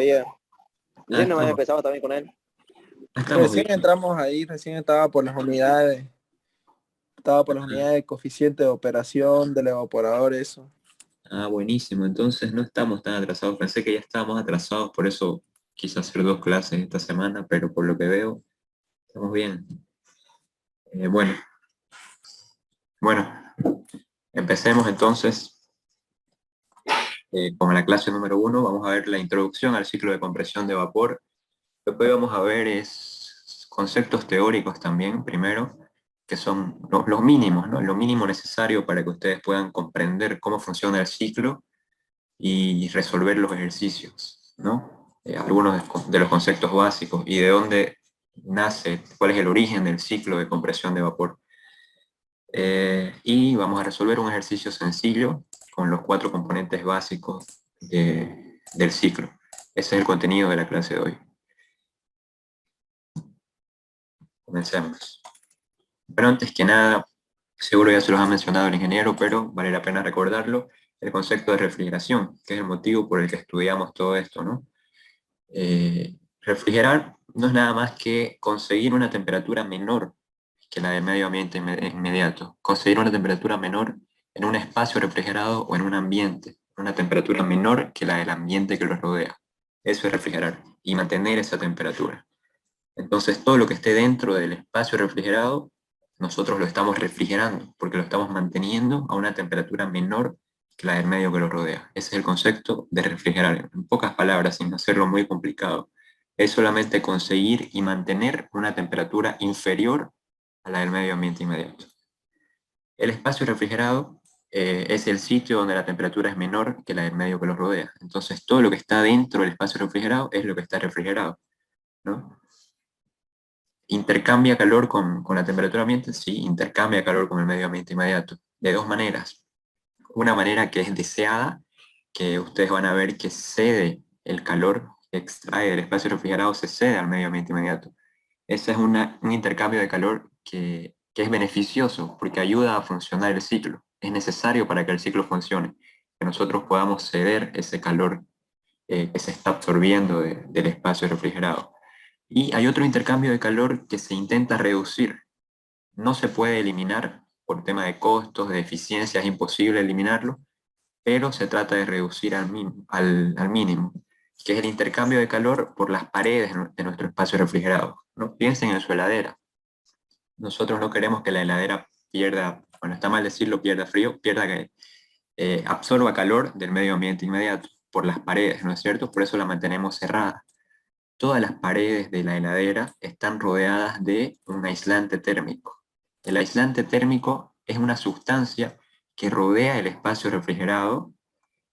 todavía. Ah, Recién no me había empezado también con él. estamos bien. Recién entramos ahí, recién estaba por las unidades de coeficiente de operación, del evaporador, eso. Ah, buenísimo. Entonces no estamos tan atrasados. Pensé que ya estábamos atrasados, por eso quise hacer 2 clases esta semana, pero por lo que veo, estamos bien. Bueno, bueno, empecemos entonces con la clase número 1. Vamos a ver la introducción al ciclo de compresión de vapor. Lo que hoy vamos a ver es conceptos teóricos también, primero, que son los mínimos, ¿no? Lo mínimo necesario para que ustedes puedan comprender cómo funciona el ciclo y resolver los ejercicios, ¿no? Algunos de los conceptos básicos y de dónde nace, cuál es el origen del ciclo de compresión de vapor. Y vamos a resolver un ejercicio sencillo con los 4 componentes básicos del ciclo. Ese es el contenido de la clase de hoy. Comencemos. Pero antes que nada, seguro ya se los ha mencionado el ingeniero, pero vale la pena recordarlo, el concepto de refrigeración, que es el motivo por el que estudiamos todo esto, ¿no? Refrigerar no es nada más que conseguir una temperatura menor que la del medio ambiente inmediato, conseguir una temperatura menor en un espacio refrigerado o en un ambiente, una temperatura menor que la del ambiente que lo rodea. Eso es refrigerar y mantener esa temperatura. Entonces todo lo que esté dentro del espacio refrigerado, nosotros lo estamos refrigerando porque lo estamos manteniendo a una temperatura menor que la del medio que lo rodea. Ese es el concepto de refrigerar. En pocas palabras, sin hacerlo muy complicado, es solamente conseguir y mantener una temperatura inferior a la del medio ambiente inmediato. El espacio refrigerado es el sitio donde la temperatura es menor que la del medio que lo rodea. Entonces todo lo que está dentro del espacio refrigerado es lo que está refrigerado, ¿no? ¿Intercambia calor con la temperatura ambiente? Sí, intercambia calor con el medio ambiente inmediato. De 2 maneras. Una manera que es deseada, que ustedes van a ver que cede el calor que extrae del espacio refrigerado, se cede al medio ambiente inmediato. Ese es un intercambio de calor que es beneficioso porque ayuda a funcionar el ciclo. Es necesario para que el ciclo funcione, que nosotros podamos ceder ese calor que se está absorbiendo del espacio refrigerado. Y hay otro intercambio de calor que se intenta reducir. No se puede eliminar por tema de costos, de eficiencia, es imposible eliminarlo, pero se trata de reducir al mínimo, que es el intercambio de calor por las paredes de nuestro espacio refrigerado, ¿no? Piensen en su heladera. Nosotros no queremos que la heladera pierda, bueno, está mal decirlo, pierda frío, pierda que absorba calor del medio ambiente inmediato por las paredes, ¿no es cierto? Por eso la mantenemos cerrada. Todas las paredes de la heladera están rodeadas de un aislante térmico. El aislante térmico es una sustancia que rodea el espacio refrigerado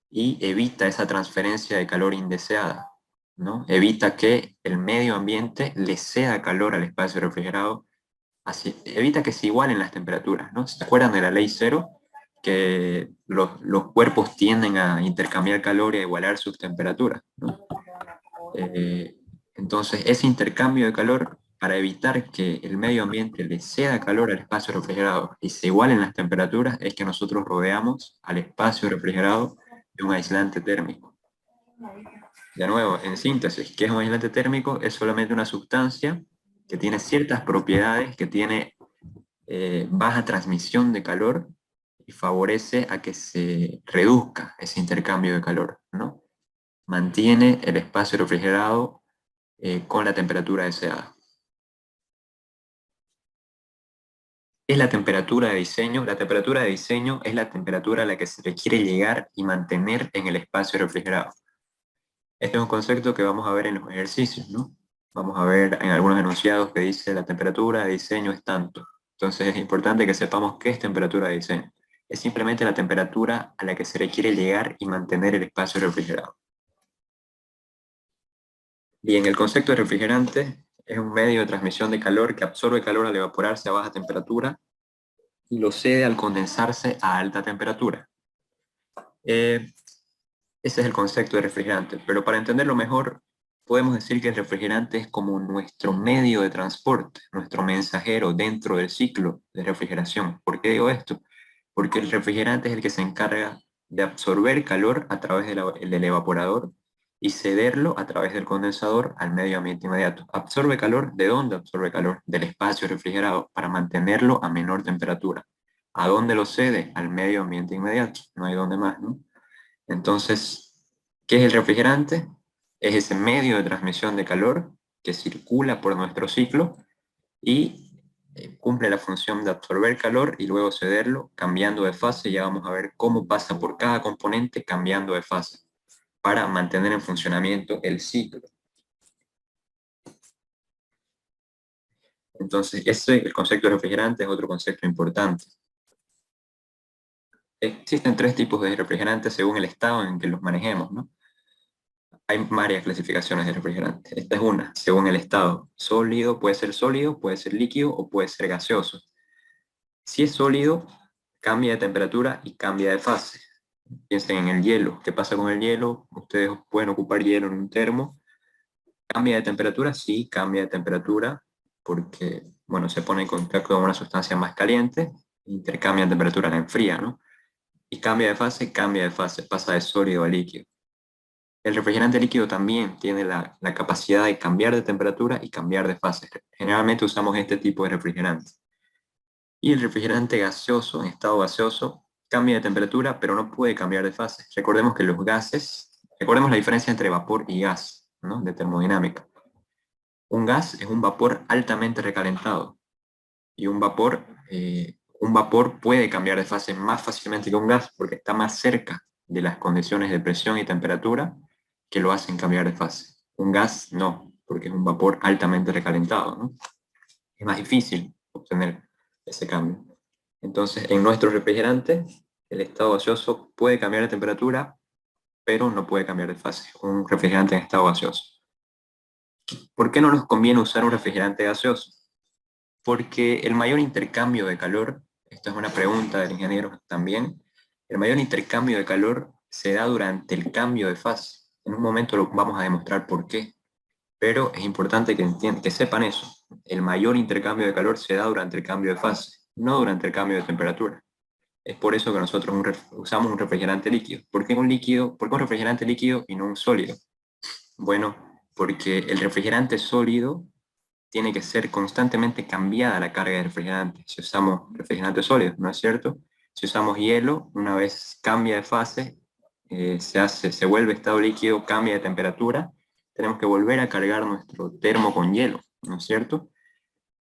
y evita esa transferencia de calor indeseada, ¿no? Evita que el medio ambiente le ceda calor al espacio refrigerado, así, evita que se igualen las temperaturas, ¿no? ¿Se acuerdan de la ley cero? Que los cuerpos tienden a intercambiar calor y a igualar sus temperaturas, ¿no? Entonces, ese intercambio de calor, para evitar que el medio ambiente le ceda calor al espacio refrigerado y se igualen las temperaturas, es que nosotros rodeamos al espacio refrigerado de un aislante térmico. De nuevo, en síntesis, ¿qué es un aislante térmico? Es solamente una sustancia que tiene ciertas propiedades, que tiene baja transmisión de calor y favorece a que se reduzca ese intercambio de calor, ¿no? Mantiene el espacio refrigerado con la temperatura deseada. Es la temperatura de diseño. La temperatura de diseño es la temperatura a la que se requiere llegar y mantener en el espacio refrigerado. Este es un concepto que vamos a ver en los ejercicios, ¿no? Vamos a ver en algunos enunciados que dice la temperatura de diseño es tanto. Entonces es importante que sepamos qué es temperatura de diseño. Es simplemente la temperatura a la que se requiere llegar y mantener el espacio refrigerado. Bien, el concepto de refrigerante es un medio de transmisión de calor que absorbe calor al evaporarse a baja temperatura y lo cede al condensarse a alta temperatura. Ese es el concepto de refrigerante, pero para entenderlo mejor, podemos decir que el refrigerante es como nuestro medio de transporte, nuestro mensajero dentro del ciclo de refrigeración. ¿Por qué digo esto? Porque el refrigerante es el que se encarga de absorber calor a través del evaporador y cederlo a través del condensador al medio ambiente inmediato. ¿Absorbe calor? ¿De dónde absorbe calor? Del espacio refrigerado, para mantenerlo a menor temperatura. ¿A dónde lo cede? Al medio ambiente inmediato. No hay dónde más, ¿no? Entonces, ¿qué es el refrigerante? Es ese medio de transmisión de calor que circula por nuestro ciclo y cumple la función de absorber calor y luego cederlo cambiando de fase. Ya vamos a ver cómo pasa por cada componente cambiando de fase para mantener en funcionamiento el ciclo. Entonces, el concepto de refrigerante es otro concepto importante. Existen tres tipos de refrigerantes según el estado en que los manejemos, ¿no? Hay varias clasificaciones de refrigerantes. Esta es una, según el estado. Sólido, puede ser líquido o puede ser gaseoso. Si es sólido, cambia de temperatura y cambia de fase. Piensen en el hielo. ¿Qué pasa con el hielo? Ustedes pueden ocupar hielo en un termo. ¿Cambia de temperatura? Sí, cambia de temperatura porque, bueno, se pone en contacto con una sustancia más caliente, intercambia de temperatura, la enfría, ¿no? Y cambia de fase, pasa de sólido a líquido. El refrigerante líquido también tiene la capacidad de cambiar de temperatura y cambiar de fase. Generalmente usamos este tipo de refrigerante. Y el refrigerante gaseoso, en estado gaseoso, cambia de temperatura, pero no puede cambiar de fase. Recordemos que los gases, recordemos la diferencia entre vapor y gas, ¿no? De termodinámica. Un gas es un vapor altamente recalentado y un vapor puede cambiar de fase más fácilmente que un gas porque está más cerca de las condiciones de presión y temperatura que lo hacen cambiar de fase. Un gas no, porque es un vapor altamente recalentado, ¿no? Es más difícil obtener ese cambio. Entonces, en nuestros refrigerantes, el estado gaseoso puede cambiar de temperatura, pero no puede cambiar de fase. Un refrigerante en estado gaseoso. ¿Por qué no nos conviene usar un refrigerante gaseoso? Porque el mayor intercambio de calor, esta es una pregunta del ingeniero también, el mayor intercambio de calor se da durante el cambio de fase. En un momento lo vamos a demostrar por qué, pero es importante que sepan eso. El mayor intercambio de calor se da durante el cambio de fase, no durante el cambio de temperatura. Es por eso que nosotros usamos un refrigerante líquido. ¿Por qué un líquido? ¿Por qué un refrigerante líquido y no un sólido? Bueno, porque el refrigerante sólido tiene que ser constantemente cambiada la carga de refrigerante. Si usamos refrigerantes sólidos, ¿no es cierto? Si usamos hielo, una vez cambia de fase, se vuelve estado líquido, cambia de temperatura, tenemos que volver a cargar nuestro termo con hielo, ¿no es cierto?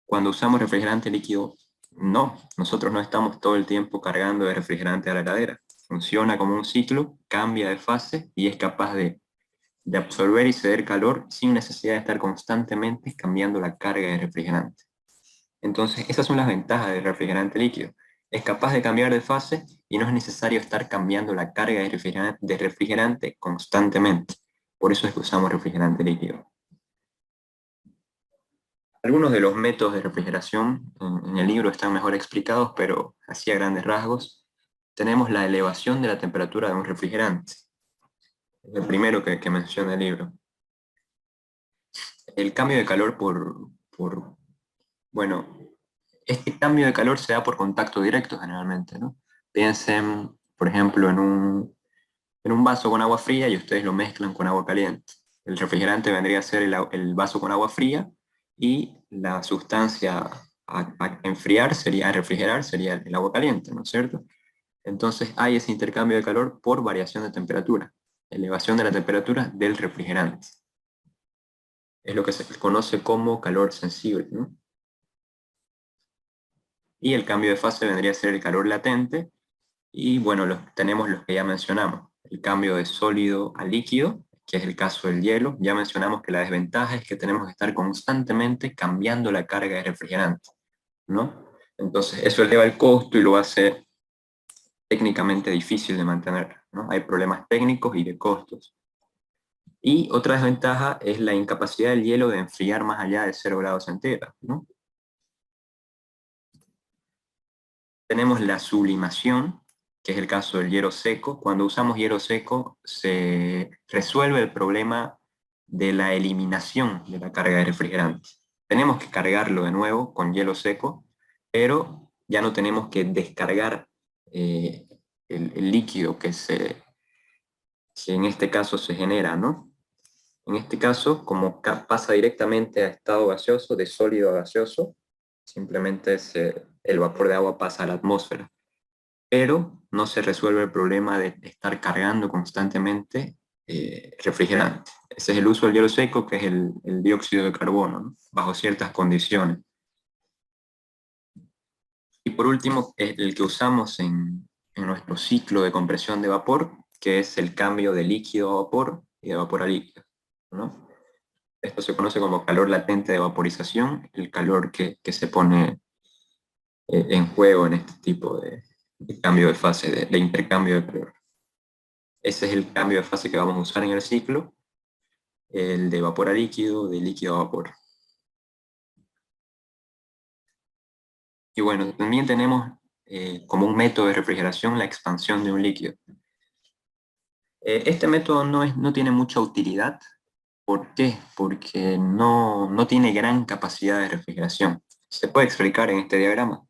Cuando usamos refrigerante líquido, no, nosotros no estamos todo el tiempo cargando de refrigerante a la heladera. Funciona como un ciclo, cambia de fase y es capaz de absorber y ceder calor sin necesidad de estar constantemente cambiando la carga de refrigerante. Entonces, esas son las ventajas del refrigerante líquido. Es capaz de cambiar de fase y no es necesario estar cambiando la carga de refrigerante constantemente. Por eso es que usamos refrigerante líquido. Algunos de los métodos de refrigeración en el libro están mejor explicados, pero así a grandes rasgos. Tenemos la elevación de la temperatura de un refrigerante. Es el primero que menciona el libro. El cambio de calor bueno, este cambio de calor se da por contacto directo generalmente, ¿no? Piensen, por ejemplo, en un vaso con agua fría y ustedes lo mezclan con agua caliente. El refrigerante vendría a ser el vaso con agua fría y la sustancia a enfriar sería, a refrigerar sería el agua caliente, ¿no es cierto? Entonces hay ese intercambio de calor por variación de temperatura, elevación de la temperatura del refrigerante. Es lo que se conoce como calor sensible, ¿no? Y el cambio de fase vendría a ser el calor latente, y bueno, tenemos los que ya mencionamos, el cambio de sólido a líquido, que es el caso del hielo. Ya mencionamos que la desventaja es que tenemos que estar constantemente cambiando la carga de refrigerante, ¿no? Entonces eso eleva el costo y lo hace técnicamente difícil de mantener, ¿no? Hay problemas técnicos y de costos. Y otra desventaja es la incapacidad del hielo de enfriar más allá de 0 grados centígrados, ¿no? Tenemos la sublimación, que es el caso del hielo seco. Cuando usamos hielo seco se resuelve el problema de la eliminación de la carga de refrigerante. Tenemos que cargarlo de nuevo con hielo seco, pero ya no tenemos que descargar el líquido que en este caso se genera, ¿no? En este caso, como pasa directamente a estado gaseoso, de sólido a gaseoso, simplemente el vapor de agua pasa a la atmósfera. Pero no se resuelve el problema de estar cargando constantemente refrigerante. Ese es el uso del hielo seco, que es el dióxido de carbono, ¿no? Bajo ciertas condiciones. Y por último, el que usamos en nuestro ciclo de compresión de vapor, que es el cambio de líquido a vapor y de vapor a líquido, ¿no? Esto se conoce como calor latente de vaporización, el calor que se pone en juego en este tipo de cambio de fase, de intercambio de calor. Ese es el cambio de fase que vamos a usar en el ciclo, el de vapor a líquido, de líquido a vapor. Y bueno, también tenemos como un método de refrigeración la expansión de un líquido. Este método no tiene mucha utilidad. ¿Por qué? Porque no tiene gran capacidad de refrigeración. Se puede explicar en este diagrama.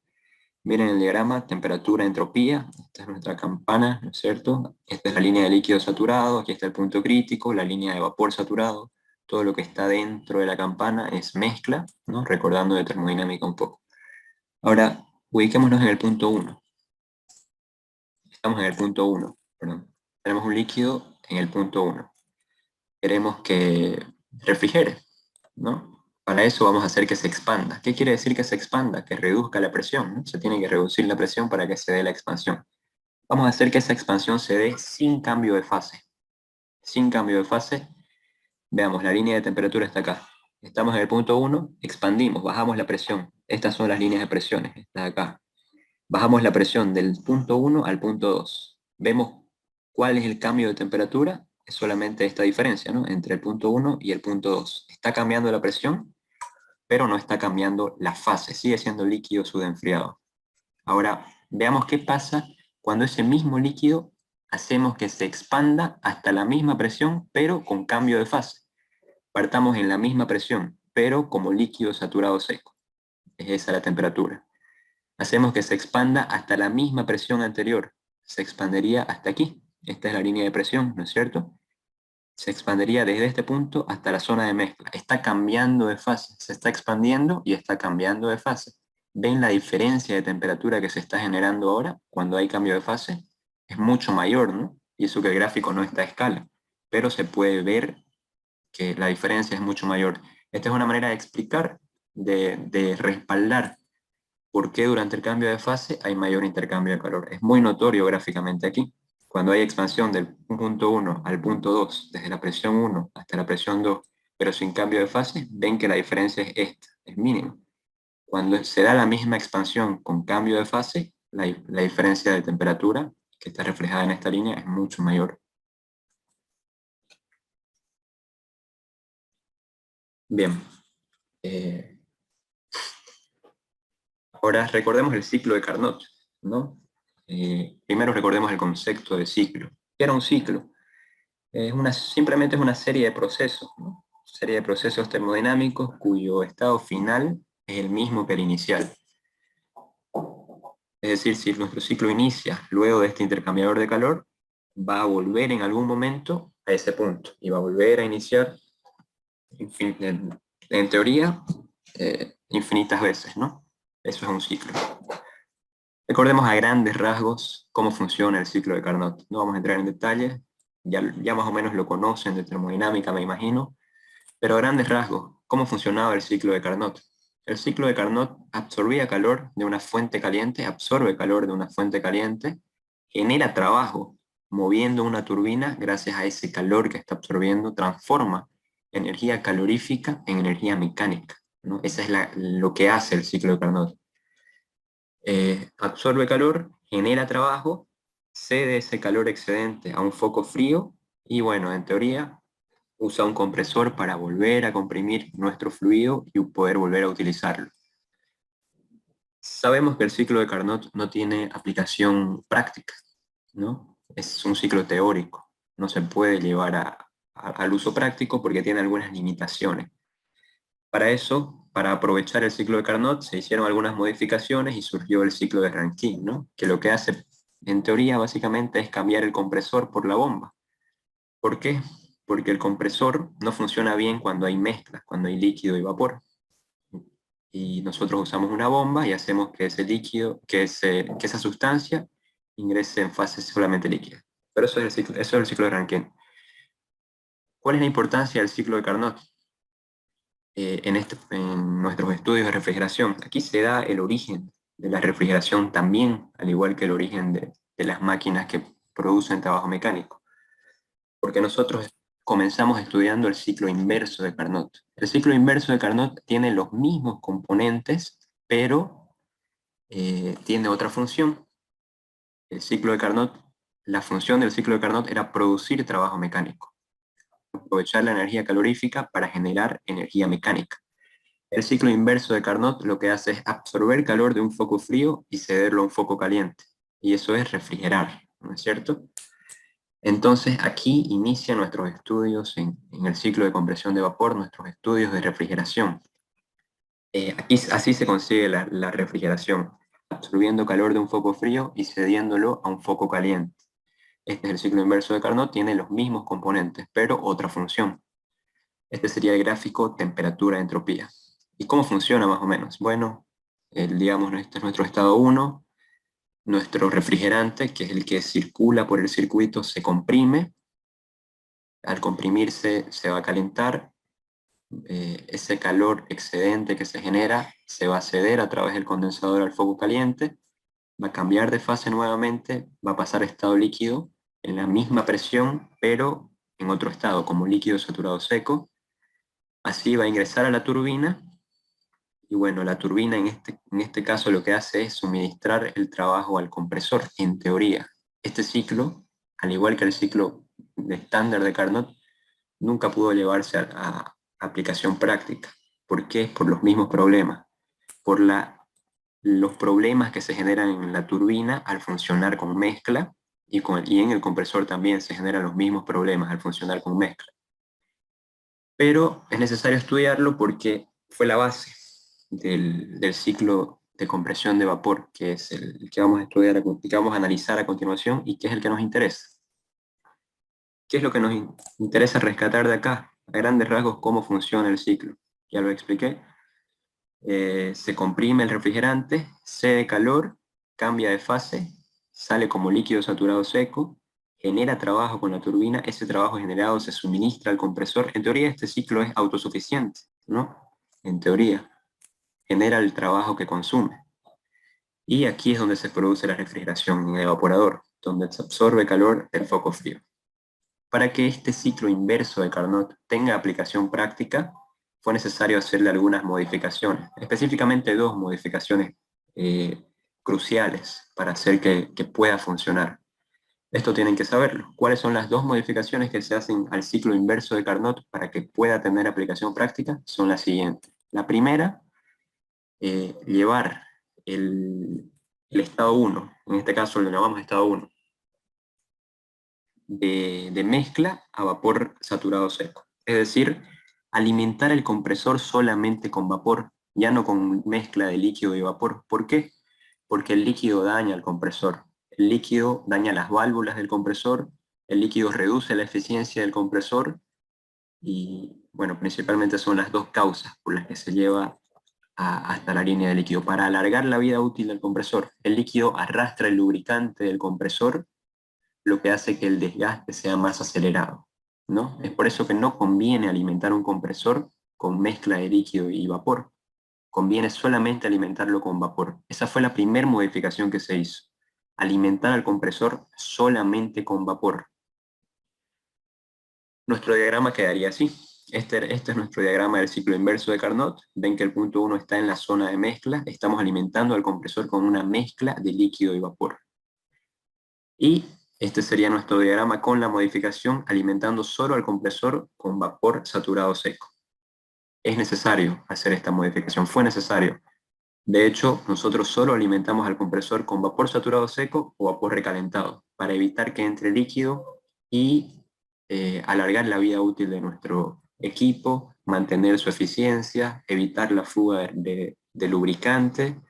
Miren el diagrama, temperatura, entropía, esta es nuestra campana, ¿no es cierto? Esta es la línea de líquido saturado, aquí está el punto crítico, la línea de vapor saturado, todo lo que está dentro de la campana es mezcla, ¿no? Recordando de termodinámica un poco. Ahora, ubiquémonos en el punto 1. Estamos en el punto 1, perdón. Tenemos un líquido en el punto 1. Queremos que refrigere, ¿no? Para eso vamos a hacer que se expanda. ¿Qué quiere decir que se expanda? Que reduzca la presión, ¿no? Se tiene que reducir la presión para que se dé la expansión. Vamos a hacer que esa expansión se dé sin cambio de fase. Sin cambio de fase, veamos, la línea de temperatura está acá. Estamos en el punto 1, expandimos, bajamos la presión. Estas son las líneas de presiones, estas de acá. Bajamos la presión del punto 1 al punto 2. Vemos cuál es el cambio de temperatura, es solamente esta diferencia, ¿no? Entre el punto 1 y el punto 2. Está cambiando la presión, pero no está cambiando la fase, sigue siendo líquido subenfriado. Ahora, veamos qué pasa cuando ese mismo líquido hacemos que se expanda hasta la misma presión, pero con cambio de fase. Partamos en la misma presión, pero como líquido saturado seco. Es esa la temperatura. Hacemos que se expanda hasta la misma presión anterior. Se expandería hasta aquí. Esta es la línea de presión, ¿no es cierto? Se expandería desde este punto hasta la zona de mezcla. Está cambiando de fase, se está expandiendo y está cambiando de fase. ¿Ven la diferencia de temperatura que se está generando ahora cuando hay cambio de fase? Es mucho mayor, ¿no? Y eso que el gráfico no está a escala, pero se puede ver que la diferencia es mucho mayor. Esta es una manera de explicar, de respaldar por qué durante el cambio de fase hay mayor intercambio de calor. Es muy notorio gráficamente aquí. Cuando hay expansión del punto 1 al punto 2, desde la presión 1 hasta la presión 2, pero sin cambio de fase, ven que la diferencia es esta, es mínima. Cuando se da la misma expansión con cambio de fase, la diferencia de temperatura que está reflejada en esta línea es mucho mayor. Bien. Ahora recordemos el ciclo de Carnot, ¿no? Primero recordemos el concepto de ciclo. ¿Qué era un ciclo? Simplemente es una serie de procesos, ¿no? Serie de procesos termodinámicos cuyo estado final es el mismo que el inicial. Es decir, si nuestro ciclo inicia luego de este intercambiador de calor, va a volver en algún momento a ese punto y va a volver a iniciar, en teoría, infinitas veces, ¿no? Eso es un ciclo. Recordemos a grandes rasgos cómo funciona el ciclo de Carnot. No vamos a entrar en detalles, ya más o menos lo conocen de termodinámica, me imagino, pero a grandes rasgos, ¿cómo funcionaba el ciclo de Carnot? El ciclo de Carnot absorbía calor de una fuente caliente, absorbe calor de una fuente caliente, genera trabajo moviendo una turbina gracias a ese calor que está absorbiendo, transforma energía calorífica en energía mecánica, ¿no? Esa es lo que hace el ciclo de Carnot. Absorbe calor, genera trabajo, cede ese calor excedente a un foco frío y bueno, en teoría usa un compresor para volver a comprimir nuestro fluido y poder volver a utilizarlo. Sabemos que el ciclo de Carnot no tiene aplicación práctica, ¿no? Es un ciclo teórico, no se puede llevar al uso práctico porque tiene algunas limitaciones. Para eso, para aprovechar el ciclo de Carnot, se hicieron algunas modificaciones y surgió el ciclo de Rankine, ¿no? Que lo que hace, en teoría, básicamente es cambiar el compresor por la bomba. ¿Por qué? Porque el compresor no funciona bien cuando hay mezclas, cuando hay líquido y vapor. Y nosotros usamos una bomba y hacemos que ese líquido, que esa sustancia ingrese en fase solamente líquida. Pero eso es el ciclo de Rankine. ¿Cuál es la importancia del ciclo de Carnot? En nuestros estudios de refrigeración, aquí se da el origen de la refrigeración también, al igual que el origen de las máquinas que producen trabajo mecánico. Porque nosotros comenzamos estudiando el ciclo inverso de Carnot. El ciclo inverso de Carnot tiene los mismos componentes, pero tiene otra función. El ciclo de Carnot, la función del ciclo de Carnot era producir trabajo mecánico, aprovechar la energía calorífica para generar energía mecánica. El ciclo inverso de Carnot lo que hace es absorber calor de un foco frío y cederlo a un foco caliente. Y eso es refrigerar, ¿no es cierto? Entonces aquí inician nuestros estudios en el ciclo de compresión de vapor, nuestros estudios de refrigeración. Aquí así se consigue la refrigeración, absorbiendo calor de un foco frío y cediéndolo a un foco caliente. Este es el ciclo inverso de Carnot, tiene los mismos componentes, pero otra función. Este sería el gráfico temperatura-entropía. ¿Y cómo funciona más o menos? Bueno, digamos, este es nuestro estado 1, nuestro refrigerante, que es el que circula por el circuito, se comprime. Al comprimirse se va a calentar, ese calor excedente que se genera se va a ceder a través del condensador al foco caliente, va a cambiar de fase nuevamente, va a pasar a estado líquido en la misma presión, pero en otro estado, como líquido saturado seco. Así va a ingresar a la turbina, y bueno, la turbina en este caso lo que hace es suministrar el trabajo al compresor, en teoría. Este ciclo, al igual que el ciclo de estándar de Carnot, nunca pudo llevarse a aplicación práctica. ¿Por qué? Por los mismos problemas. Por los problemas que se generan en la turbina al funcionar con mezcla, y en el compresor también se generan los mismos problemas al funcionar con mezcla. Pero es necesario estudiarlo porque fue la base del ciclo de compresión de vapor, que es el que vamos a estudiar, que vamos a analizar a continuación y que es el que nos interesa. ¿Qué es lo que nos interesa rescatar de acá? A grandes rasgos, cómo funciona el ciclo. Ya lo expliqué. Se comprime el refrigerante, cede calor, cambia de fase, sale como líquido saturado seco, genera trabajo con la turbina, ese trabajo generado se suministra al compresor. En teoría este ciclo es autosuficiente, ¿no? En teoría, genera el trabajo que consume. Y aquí es donde se produce la refrigeración en el evaporador, donde se absorbe calor del foco frío. Para que este ciclo inverso de Carnot tenga aplicación práctica, fue necesario hacerle algunas modificaciones, específicamente dos modificaciones cruciales para hacer que pueda funcionar. Esto tienen que saberlo. ¿Cuáles son las dos modificaciones que se hacen al ciclo inverso de Carnot para que pueda tener aplicación práctica? Son las siguientes. La primera, llevar el estado 1, en este caso lo llamamos estado 1, de mezcla a vapor saturado seco. Es decir, alimentar el compresor solamente con vapor, ya no con mezcla de líquido y vapor. ¿Por qué? Porque el líquido daña al compresor. El líquido daña las válvulas del compresor, el líquido reduce la eficiencia del compresor y, bueno, principalmente son las dos causas por las que se lleva hasta la línea de líquido. Para alargar la vida útil del compresor, el líquido arrastra el lubricante del compresor, lo que hace que el desgaste sea más acelerado, ¿no? Es por eso que no conviene alimentar un compresor con mezcla de líquido y vapor. Conviene solamente alimentarlo con vapor. Esa fue la primera modificación que se hizo. Alimentar al compresor solamente con vapor. Nuestro diagrama quedaría así. Este es nuestro diagrama del ciclo inverso de Carnot. Ven que el punto 1 está en la zona de mezcla. Estamos alimentando al compresor con una mezcla de líquido y vapor. Y este sería nuestro diagrama con la modificación alimentando solo al compresor con vapor saturado seco. Es necesario hacer esta modificación, fue necesario. De hecho, nosotros solo alimentamos al compresor con vapor saturado seco o vapor recalentado, para evitar que entre líquido y alargar la vida útil de nuestro equipo, mantener su eficiencia, evitar la fuga de lubricante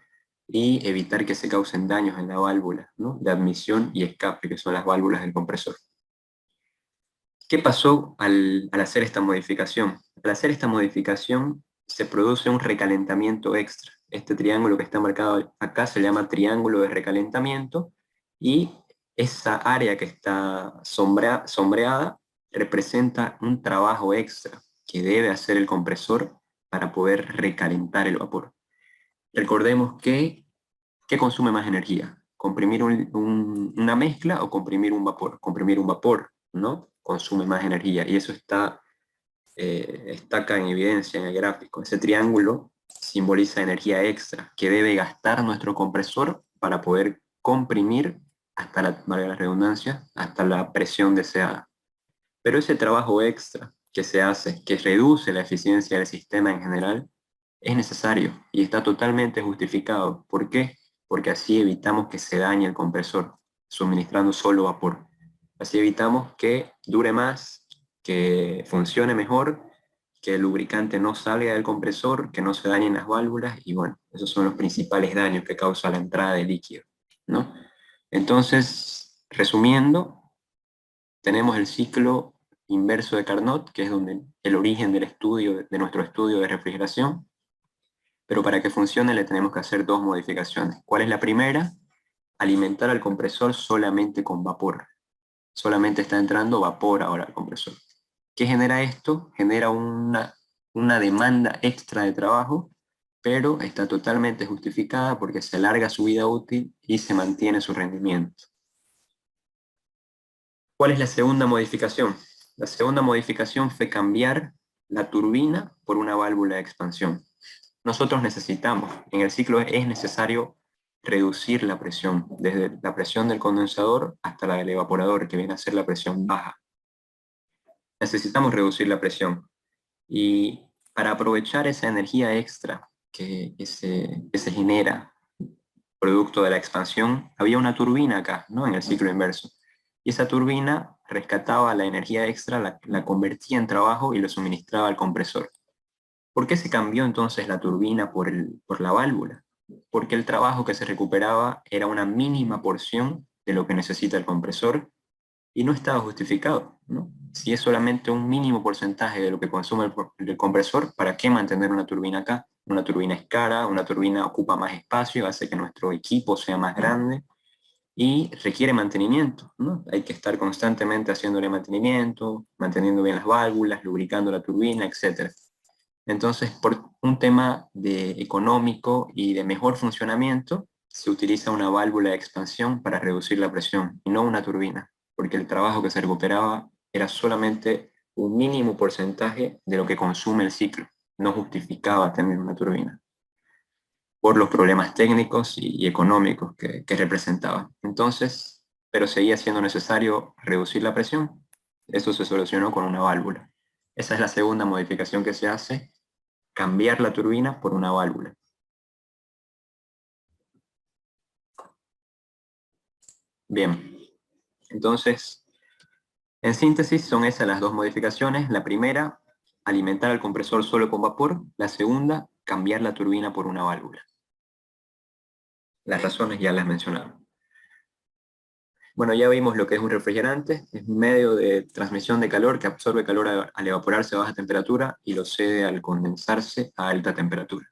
y evitar que se causen daños en la válvula, ¿no?, de admisión y escape, que son las válvulas del compresor. ¿Qué pasó al hacer esta modificación? Al hacer esta modificación se produce un recalentamiento extra. Este triángulo que está marcado acá se llama triángulo de recalentamiento, y esa área que está sombreada representa un trabajo extra que debe hacer el compresor para poder recalentar el vapor. Recordemos que, ¿qué consume más energía? ¿Comprimir una mezcla o comprimir un vapor? Comprimir un vapor, ¿no? Consume más energía, y eso está acá en evidencia en el gráfico. Ese triángulo simboliza energía extra que debe gastar nuestro compresor para poder comprimir hasta valga la redundancia, hasta la presión deseada. Pero ese trabajo extra que se hace, que reduce la eficiencia del sistema en general, es necesario y está totalmente justificado. ¿Por qué? Porque así evitamos que se dañe el compresor, suministrando solo vapor. Así evitamos que dure más, que funcione mejor, que el lubricante no salga del compresor, que no se dañen las válvulas, y bueno, esos son los principales daños que causa la entrada de líquido, ¿no? Entonces, resumiendo, tenemos el ciclo inverso de Carnot, que es donde el origen del estudio, de nuestro estudio de refrigeración, pero para que funcione le tenemos que hacer dos modificaciones. ¿Cuál es la primera? Alimentar al compresor solamente con vapor. Solamente está entrando vapor ahora al compresor. ¿Qué genera esto? Genera una demanda extra de trabajo, pero está totalmente justificada porque se alarga su vida útil y se mantiene su rendimiento. ¿Cuál es la segunda modificación? La segunda modificación fue cambiar la turbina por una válvula de expansión. Nosotros necesitamos, en el ciclo es necesario reducir la presión, desde la presión del condensador hasta la del evaporador, que viene a ser la presión baja. Necesitamos reducir la presión. Y para aprovechar esa energía extra que se genera producto de la expansión, había una turbina acá, ¿no? En el ciclo inverso. Y esa turbina rescataba la energía extra, la convertía en trabajo y lo suministraba al compresor. ¿Por qué se cambió entonces la turbina por la válvula? Porque el trabajo que se recuperaba era una mínima porción de lo que necesita el compresor y no estaba justificado, ¿no? Si es solamente un mínimo porcentaje de lo que consume el compresor, ¿para qué mantener una turbina acá? Una turbina es cara, una turbina ocupa más espacio, hace que nuestro equipo sea más grande y requiere mantenimiento, ¿no? Hay que estar constantemente haciéndole mantenimiento, manteniendo bien las válvulas, lubricando la turbina, etc. Entonces, por un tema económico y de mejor funcionamiento, se utiliza una válvula de expansión para reducir la presión y no una turbina, porque el trabajo que se recuperaba era solamente un mínimo porcentaje de lo que consume el ciclo. No justificaba tener una turbina por los problemas técnicos y económicos que representaba. Entonces, pero seguía siendo necesario reducir la presión. Eso se solucionó con una válvula. Esa es la segunda modificación que se hace: cambiar la turbina por una válvula. Bien, entonces, en síntesis, son esas las dos modificaciones. La primera, alimentar al compresor solo con vapor. La segunda, cambiar la turbina por una válvula. Las razones ya las mencionaba. Bueno, ya vimos lo que es un refrigerante. Es un medio de transmisión de calor que absorbe calor al evaporarse a baja temperatura y lo cede al condensarse a alta temperatura.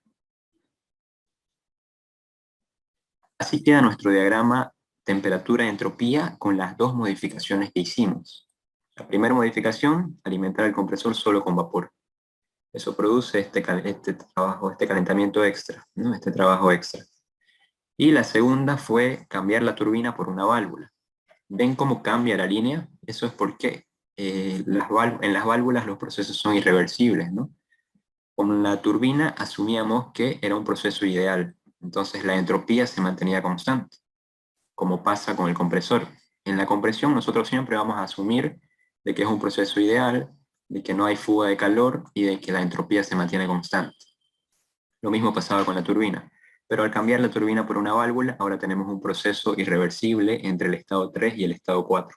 Así queda nuestro diagrama temperatura-entropía con las dos modificaciones que hicimos. La primera modificación, alimentar el compresor solo con vapor. Eso produce este calentamiento extra, ¿no? Este trabajo extra. Y la segunda fue cambiar la turbina por una válvula. ¿Ven cómo cambia la línea? Eso es porque en las válvulas los procesos son irreversibles, ¿no? Con la turbina asumíamos que era un proceso ideal, entonces la entropía se mantenía constante, como pasa con el compresor. En la compresión nosotros siempre vamos a asumir de que es un proceso ideal, de que no hay fuga de calor y de que la entropía se mantiene constante. Lo mismo pasaba con la turbina. Pero al cambiar la turbina por una válvula, ahora tenemos un proceso irreversible entre el estado 3 y el estado 4.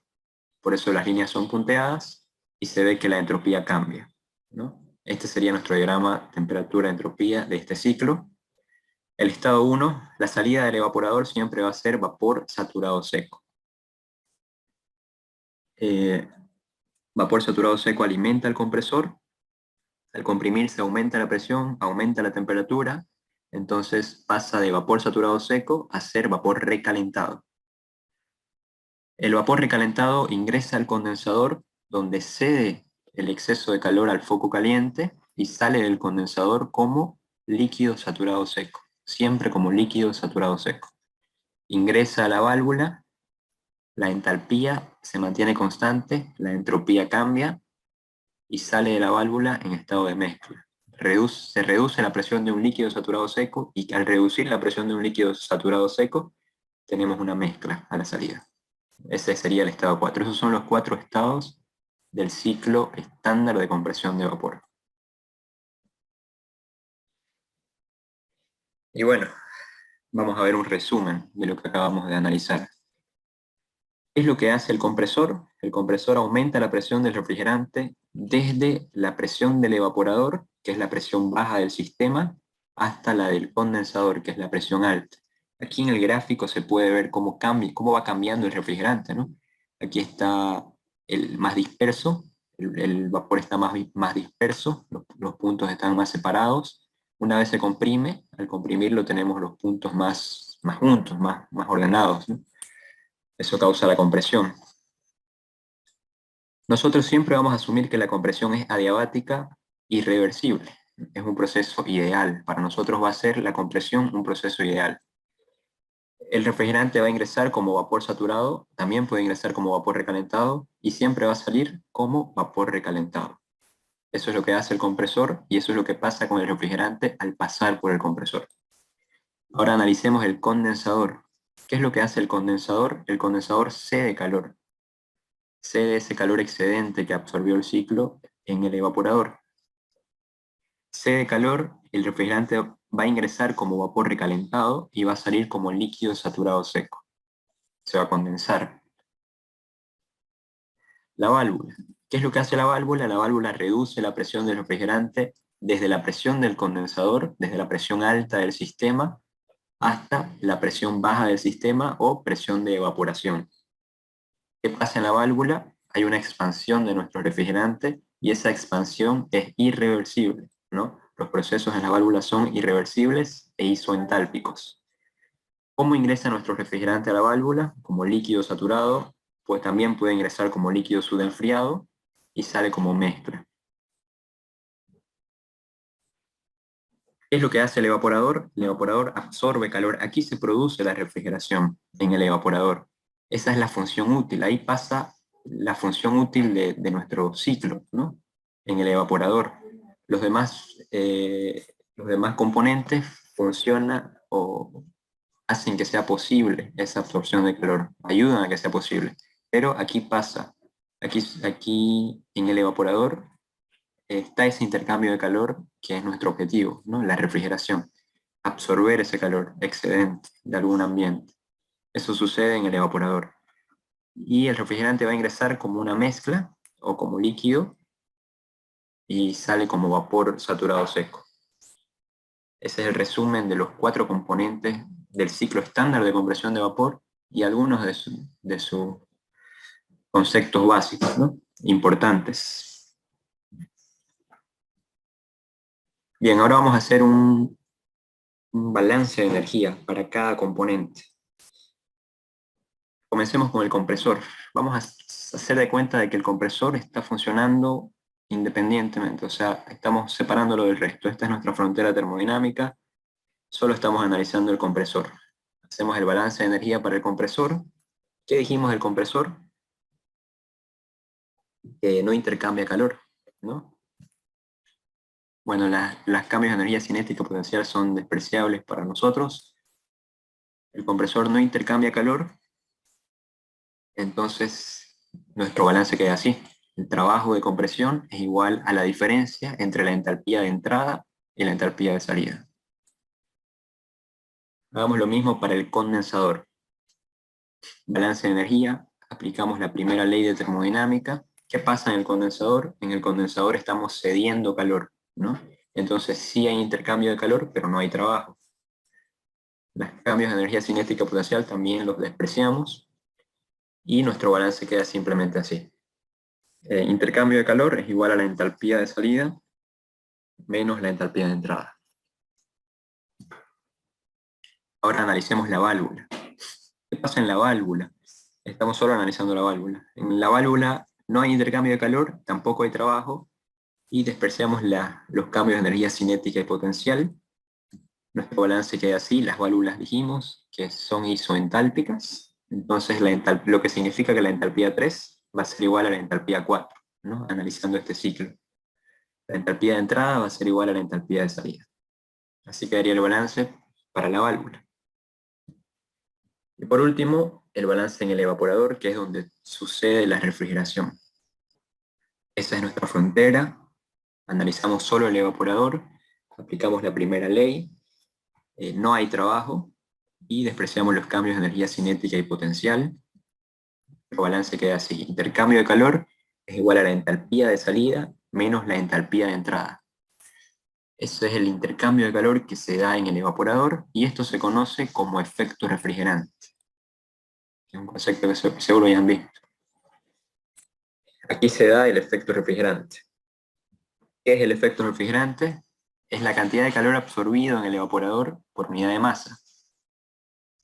Por eso las líneas son punteadas y se ve que la entropía cambia, ¿no? Este sería nuestro diagrama temperatura-entropía de este ciclo. El estado 1, la salida del evaporador siempre va a ser vapor saturado seco. Vapor saturado seco alimenta el compresor, al comprimirse aumenta la presión, aumenta la temperatura, entonces pasa de vapor saturado seco a ser vapor recalentado. El vapor recalentado ingresa al condensador, donde cede el exceso de calor al foco caliente y sale del condensador como líquido saturado seco, siempre como líquido saturado seco. Ingresa a la válvula, la entalpía se mantiene constante, la entropía cambia y sale de la válvula en estado de mezcla. Se reduce la presión de un líquido saturado seco y al reducir la presión de un líquido saturado seco, tenemos una mezcla a la salida. Ese sería el estado 4. Esos son los 4 estados del ciclo estándar de compresión de vapor. Y bueno, vamos a ver un resumen de lo que acabamos de analizar. ¿Qué es lo que hace el compresor? El compresor aumenta la presión del refrigerante desde la presión del evaporador, que es la presión baja del sistema, hasta la del condensador, que es la presión alta. Aquí en el gráfico se puede ver cómo va cambiando el refrigerante, ¿no? Aquí está el más disperso, el vapor está más disperso, los puntos están más separados. Una vez se comprime, al comprimirlo tenemos los puntos más juntos, más ordenados, ¿no? Eso causa la compresión. Nosotros siempre vamos a asumir que la compresión es adiabática irreversible. Es un proceso ideal. Para nosotros va a ser la compresión un proceso ideal. El refrigerante va a ingresar como vapor saturado, también puede ingresar como vapor recalentado y siempre va a salir como vapor recalentado. Eso es lo que hace el compresor y eso es lo que pasa con el refrigerante al pasar por el compresor. Ahora analicemos el condensador. ¿Qué es lo que hace el condensador? El condensador cede calor. Cede ese calor excedente que absorbió el ciclo en el evaporador. Cede calor, el refrigerante va a ingresar como vapor recalentado y va a salir como líquido saturado seco. Se va a condensar. La válvula. ¿Qué es lo que hace la válvula? La válvula reduce la presión del refrigerante desde la presión del condensador, desde la presión alta del sistema, hasta la presión baja del sistema o presión de evaporación. ¿Qué pasa en la válvula? Hay una expansión de nuestro refrigerante y esa expansión es irreversible, ¿no? Los procesos en la válvula son irreversibles e isoentálpicos. ¿Cómo ingresa nuestro refrigerante a la válvula? Como líquido saturado, pues también puede ingresar como líquido subenfriado y sale como mezcla. ¿Qué es lo que hace el evaporador? El evaporador absorbe calor. Aquí se produce la refrigeración en el evaporador. Esa es la función útil. Ahí pasa la función útil de nuestro ciclo, ¿no? En el evaporador. Los demás componentes funcionan o hacen que sea posible esa absorción de calor, ayudan a que sea posible. Pero aquí pasa, aquí en el evaporador está ese intercambio de calor que es nuestro objetivo, ¿no? La refrigeración, absorber ese calor excedente de algún ambiente. Eso sucede en el evaporador. Y el refrigerante va a ingresar como una mezcla o como líquido y sale como vapor saturado seco. Ese es el resumen de los 4 componentes del ciclo estándar de compresión de vapor y algunos de sus conceptos básicos, ¿no? Importantes. Bien, ahora vamos a hacer un balance de energía para cada componente. Comencemos con el compresor. Vamos a hacer de cuenta de que el compresor está funcionando independientemente, o sea, estamos separándolo del resto. Esta es nuestra frontera termodinámica, solo estamos analizando el compresor. Hacemos el balance de energía para el compresor. ¿Qué dijimos del compresor? Que no intercambia calor, ¿no? Bueno, los cambios de energía cinética potencial son despreciables para nosotros. El compresor no intercambia calor, entonces nuestro balance queda así. El trabajo de compresión es igual a la diferencia entre la entalpía de entrada y la entalpía de salida. Hagamos lo mismo para el condensador. Balance de energía, aplicamos la primera ley de termodinámica. ¿Qué pasa en el condensador? En el condensador estamos cediendo calor, ¿no? Entonces sí hay intercambio de calor, pero no hay trabajo. Los cambios de energía cinética potencial también los despreciamos y nuestro balance queda simplemente así. Intercambio de calor es igual a la entalpía de salida menos la entalpía de entrada. Ahora analicemos la válvula. ¿Qué pasa en la válvula? Estamos solo analizando la válvula. En la válvula no hay intercambio de calor, tampoco hay trabajo, y despreciamos los cambios de energía cinética y potencial. Nuestro balance queda así. Las válvulas dijimos que son isoentálpicas, entonces lo que significa que la entalpía 3 va a ser igual a la entalpía 4, ¿no? Analizando este ciclo. La entalpía de entrada va a ser igual a la entalpía de salida. Así quedaría el balance para la válvula. Y por último, el balance en el evaporador, que es donde sucede la refrigeración. Esa es nuestra frontera. Analizamos solo el evaporador, aplicamos la primera ley, no hay trabajo, y despreciamos los cambios de energía cinética y potencial. El balance queda así. Intercambio de calor es igual a la entalpía de salida menos la entalpía de entrada. Ese es el intercambio de calor que se da en el evaporador, y esto se conoce como efecto refrigerante. Es un concepto que seguro ya han visto. Aquí se da el efecto refrigerante. ¿Qué es el efecto refrigerante? Es la cantidad de calor absorbido en el evaporador por unidad de masa.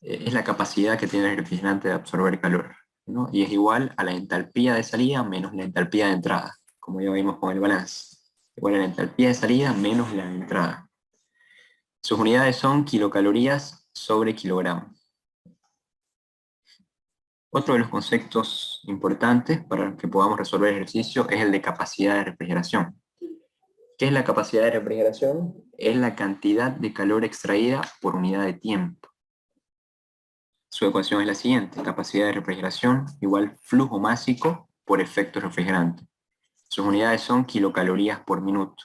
Es la capacidad que tiene el refrigerante de absorber calor, ¿no? Y es igual a la entalpía de salida menos la entalpía de entrada, como ya vimos con el balance. Igual a la entalpía de salida menos la de entrada. Sus unidades son kilocalorías sobre kilogramo. Otro de los conceptos importantes para que podamos resolver el ejercicio es el de capacidad de refrigeración. ¿Qué es la capacidad de refrigeración? Es la cantidad de calor extraída por unidad de tiempo. Su ecuación es la siguiente: capacidad de refrigeración igual flujo másico por efecto refrigerante. Sus unidades son kilocalorías por minuto.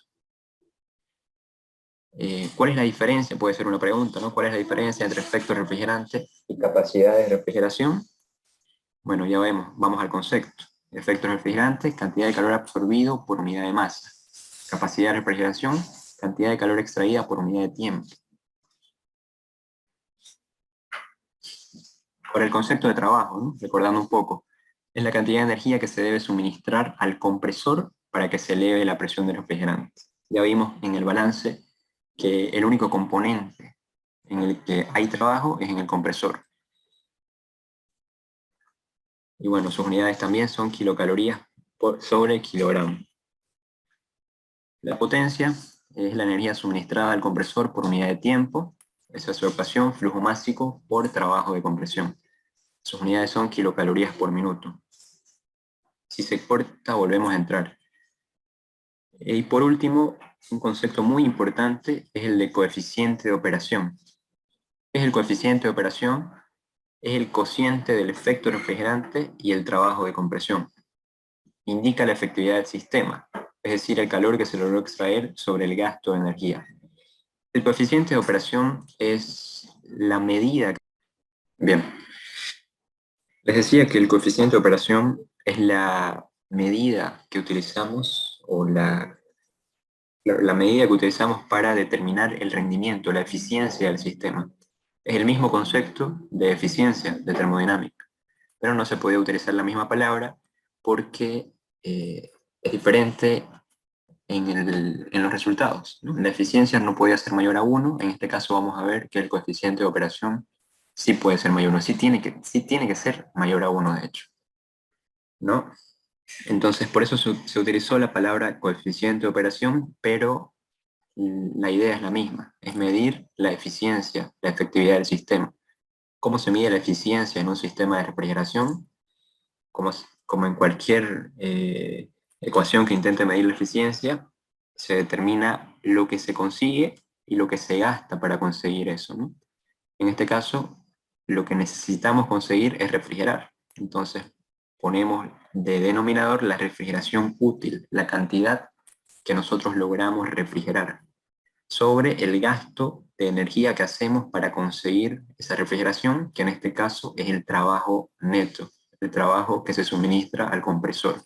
¿Cuál es la diferencia? Puede ser una pregunta, ¿no? ¿Cuál es la diferencia entre efecto refrigerante y capacidad de refrigeración? Bueno, ya vemos, vamos al concepto. Efecto refrigerante, cantidad de calor absorbido por unidad de masa. Capacidad de refrigeración, cantidad de calor extraída por unidad de tiempo. Por el concepto de trabajo, ¿no? Recordando un poco, es la cantidad de energía que se debe suministrar al compresor para que se eleve la presión del refrigerante. Ya vimos en el balance que el único componente en el que hay trabajo es en el compresor. Y bueno, sus unidades también son kilocalorías sobre kilogramo. La potencia es la energía suministrada al compresor por unidad de tiempo. Esa es su ecuación, flujo másico por trabajo de compresión. Sus unidades son kilocalorías por minuto. Si se corta, volvemos a entrar. Y por último, un concepto muy importante es el de coeficiente de operación. ¿Qué es el coeficiente de operación? Es el cociente del efecto refrigerante y el trabajo de compresión. Indica la efectividad del sistema, es decir, el calor que se logró extraer sobre el gasto de energía. El coeficiente de operación es la medida. Bien, les decía que el coeficiente de operación es la medida que utilizamos, o la medida que utilizamos para determinar el rendimiento, la eficiencia del sistema. Es el mismo concepto de eficiencia de termodinámica, pero no se puede utilizar la misma palabra porque es diferente en los resultados, ¿no? La eficiencia no podía ser mayor a 1, en este caso vamos a ver que el coeficiente de operación sí puede ser mayor a 1, sí tiene que ser mayor a 1 de hecho, ¿no? Entonces por eso se utilizó la palabra coeficiente de operación, pero la idea es la misma, es medir la eficiencia, la efectividad del sistema. ¿Cómo se mide la eficiencia en un sistema de refrigeración? Como en cualquier ecuación que intente medir la eficiencia, se determina lo que se consigue y lo que se gasta para conseguir eso, ¿no? En este caso, lo que necesitamos conseguir es refrigerar. Entonces, ponemos de denominador la refrigeración útil, la cantidad que nosotros logramos refrigerar, sobre el gasto de energía que hacemos para conseguir esa refrigeración, que en este caso es el trabajo neto, el trabajo que se suministra al compresor.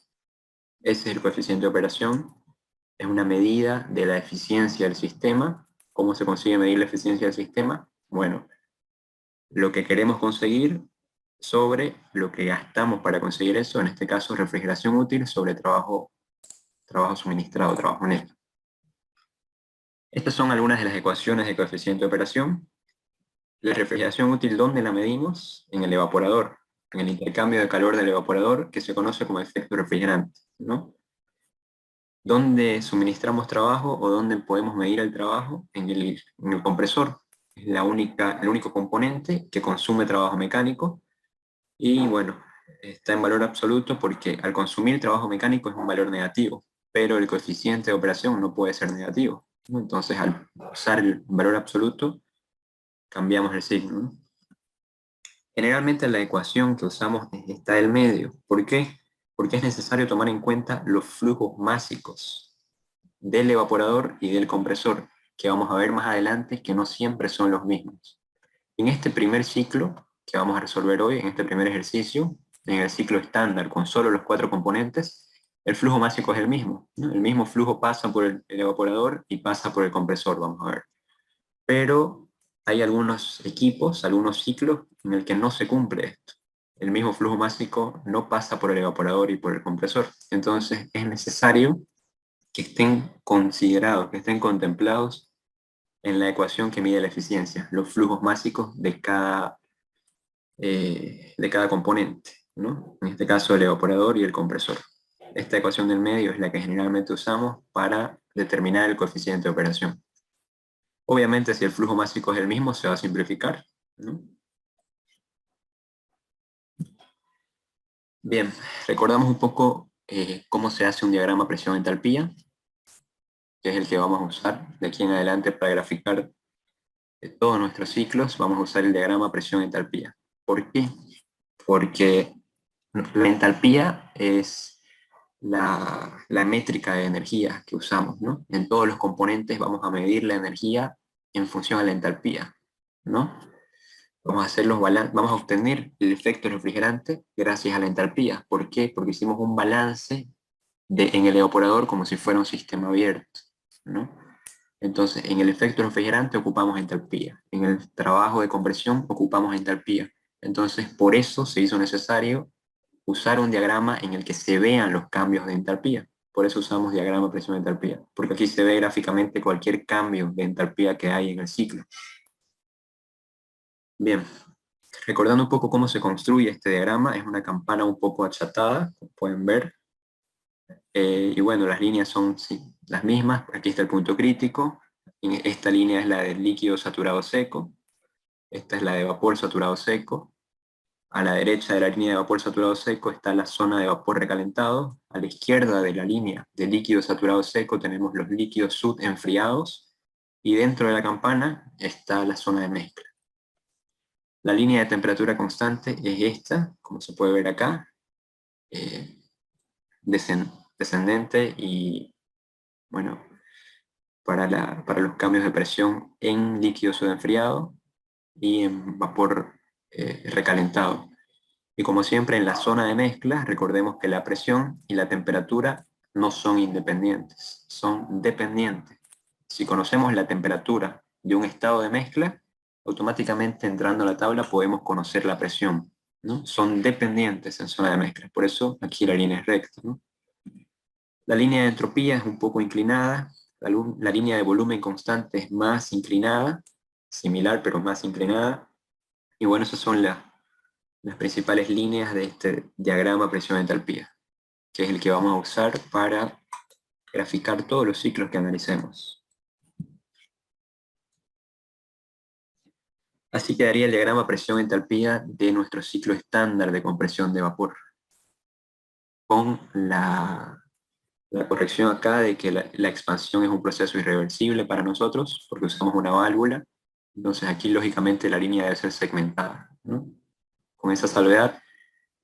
Ese es el coeficiente de operación, es una medida de la eficiencia del sistema. ¿Cómo se consigue medir la eficiencia del sistema? Bueno, lo que queremos conseguir sobre lo que gastamos para conseguir eso, en este caso refrigeración útil sobre trabajo suministrado, trabajo neto. Estas son algunas de las ecuaciones de coeficiente de operación. La refrigeración útil, ¿dónde la medimos? En el evaporador, en el intercambio de calor del evaporador, que se conoce como efecto refrigerante, ¿no? ¿Dónde suministramos trabajo o dónde podemos medir el trabajo? En el compresor. Es el único componente que consume trabajo mecánico y bueno, está en valor absoluto porque al consumir trabajo mecánico es un valor negativo, pero el coeficiente de operación no puede ser negativo, ¿no? Entonces al usar el valor absoluto cambiamos el signo, ¿no? Generalmente la ecuación que usamos está del medio. ¿Por qué? Porque es necesario tomar en cuenta los flujos másicos del evaporador y del compresor, que vamos a ver más adelante que no siempre son los mismos. En este primer ciclo que vamos a resolver hoy, en este primer ejercicio, en el ciclo estándar con solo los 4 componentes, el flujo másico es el mismo, ¿no? El mismo flujo pasa por el evaporador y pasa por el compresor, vamos a ver. Pero hay algunos equipos, algunos ciclos en el que no se cumple esto. El mismo flujo másico no pasa por el evaporador y por el compresor. Entonces es necesario que estén considerados, que estén contemplados en la ecuación que mide la eficiencia, los flujos másicos de cada componente, ¿no? En este caso el evaporador y el compresor. Esta ecuación del medio es la que generalmente usamos para determinar el coeficiente de operación. Obviamente si el flujo másico es el mismo se va a simplificar, ¿no? Bien, recordamos un poco cómo se hace un diagrama presión-entalpía, que es el que vamos a usar de aquí en adelante para graficar todos nuestros ciclos. Vamos a usar el diagrama presión-entalpía. ¿Por qué? Porque la entalpía es la métrica de energía que usamos, ¿no? En todos los componentes vamos a medir la energía en función a la entalpía, ¿no? Vamos a hacer vamos a obtener el efecto refrigerante gracias a la entalpía. ¿Por qué? Porque hicimos un balance en el evaporador como si fuera un sistema abierto, ¿no? Entonces, en el efecto refrigerante ocupamos entalpía. En el trabajo de compresión ocupamos entalpía. Entonces, por eso se hizo necesario usar un diagrama en el que se vean los cambios de entalpía. Por eso usamos diagrama presión-entalpía, porque aquí se ve gráficamente cualquier cambio de entalpía que hay en el ciclo. Bien, recordando un poco cómo se construye este diagrama, es una campana un poco achatada, como pueden ver. Y bueno, las líneas son sí, las mismas. Aquí está el punto crítico. Esta línea es la del líquido saturado seco. Esta es la de vapor saturado seco. A la derecha de la línea de vapor saturado seco está la zona de vapor recalentado. A la izquierda de la línea de líquido saturado seco tenemos los líquidos subenfriados. Y dentro de la campana está la zona de mezcla. La línea de temperatura constante es esta, como se puede ver acá, descendente y, bueno, para los cambios de presión en líquido subenfriado y en vapor recalentado. Y como siempre en la zona de mezcla, recordemos que la presión y la temperatura no son independientes, son dependientes. Si conocemos la temperatura de un estado de mezcla, automáticamente entrando a la tabla podemos conocer la presión, ¿no? Son dependientes en zona de mezcla, por eso aquí la línea es recta, ¿no? La línea de entropía es un poco inclinada, la línea de volumen constante es más inclinada, similar pero más inclinada, y bueno, esas son las principales líneas de este diagrama presión-entalpía, que es el que vamos a usar para graficar todos los ciclos que analicemos. Así quedaría el diagrama presión-entalpía de nuestro ciclo estándar de compresión de vapor, con la corrección acá de que la expansión es un proceso irreversible para nosotros, porque usamos una válvula, entonces aquí lógicamente la línea debe ser segmentada, ¿no? Con esa salvedad,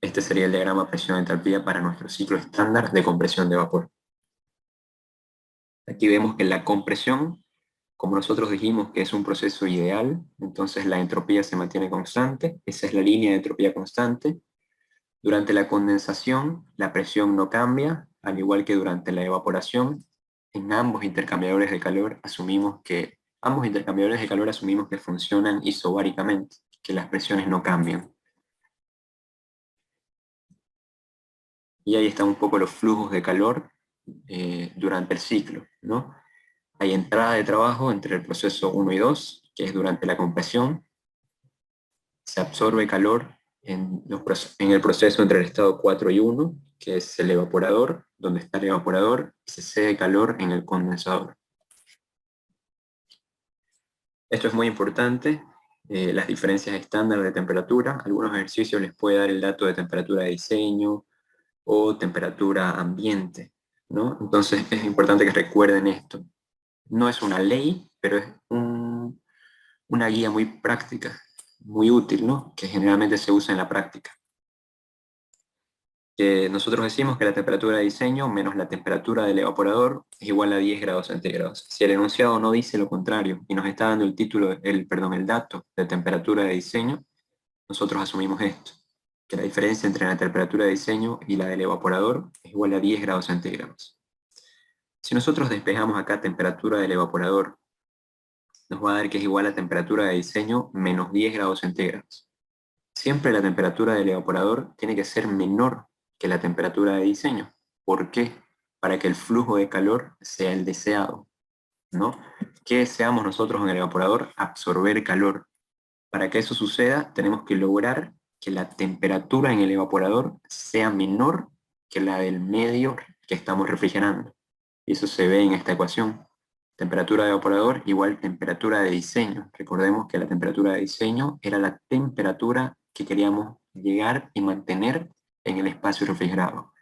este sería el diagrama presión-entalpía para nuestro ciclo estándar de compresión de vapor. Aquí vemos que la compresión, como nosotros dijimos que es un proceso ideal, entonces la entropía se mantiene constante, esa es la línea de entropía constante. Durante la condensación, la presión no cambia, al igual que durante la evaporación. En ambos intercambiadores de calor asumimos que funcionan isobáricamente, que las presiones no cambian. Y ahí están un poco los flujos de calor durante el ciclo, ¿no? Hay entrada de trabajo entre el proceso 1 y 2, que es durante la compresión. Se absorbe calor en el proceso entre el estado 4 y 1, que es el evaporador, donde está el evaporador, y se cede calor en el condensador. Esto es muy importante, las diferencias estándar de temperatura. Algunos ejercicios les puede dar el dato de temperatura de diseño o temperatura ambiente, ¿no? Entonces es importante que recuerden esto. No es una ley, pero es una guía muy práctica, muy útil, ¿no? Que generalmente se usa en la práctica. Nosotros decimos que la temperatura de diseño menos la temperatura del evaporador es igual a 10 grados centígrados. Si el enunciado no dice lo contrario y nos está dando el título, el dato de temperatura de diseño, nosotros asumimos esto, que la diferencia entre la temperatura de diseño y la del evaporador es igual a 10 grados centígrados. Si nosotros despejamos acá temperatura del evaporador, nos va a dar que es igual a temperatura de diseño menos 10 grados centígrados. Siempre la temperatura del evaporador tiene que ser menor que la temperatura de diseño. ¿Por qué? Para que el flujo de calor sea el deseado, ¿no? ¿Qué deseamos nosotros en el evaporador? Absorber calor. Para que eso suceda, tenemos que lograr que la temperatura en el evaporador sea menor que la del medio que estamos refrigerando. Y eso se ve en esta ecuación. Temperatura de evaporador igual temperatura de diseño. Recordemos que la temperatura de diseño era la temperatura que queríamos llegar y mantener en el espacio refrigerado.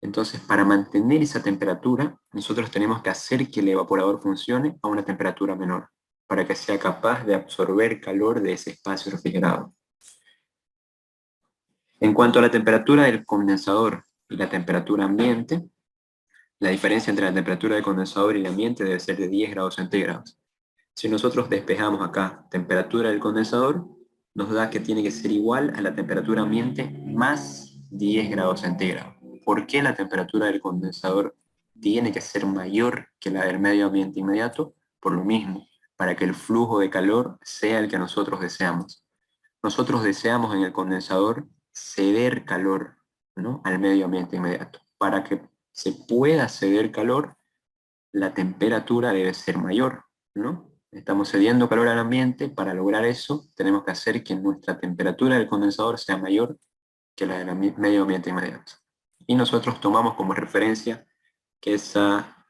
Entonces, para mantener esa temperatura, nosotros tenemos que hacer que el evaporador funcione a una temperatura menor, para que sea capaz de absorber calor de ese espacio refrigerado. En cuanto a la temperatura del condensador y la temperatura ambiente, la diferencia entre la temperatura del condensador y el ambiente debe ser de 10 grados centígrados. Si nosotros despejamos acá temperatura del condensador, nos da que tiene que ser igual a la temperatura ambiente más 10 grados centígrados. ¿Por qué la temperatura del condensador tiene que ser mayor que la del medio ambiente inmediato? Por lo mismo, para que el flujo de calor sea el que nosotros deseamos. Nosotros deseamos en el condensador ceder calor, ¿no?, al medio ambiente inmediato. Para que se pueda ceder calor, la temperatura debe ser mayor, ¿no? Estamos cediendo calor al ambiente. Para lograr eso, tenemos que hacer que nuestra temperatura del condensador sea mayor que la del medio ambiente inmediato. Y nosotros tomamos como referencia que esa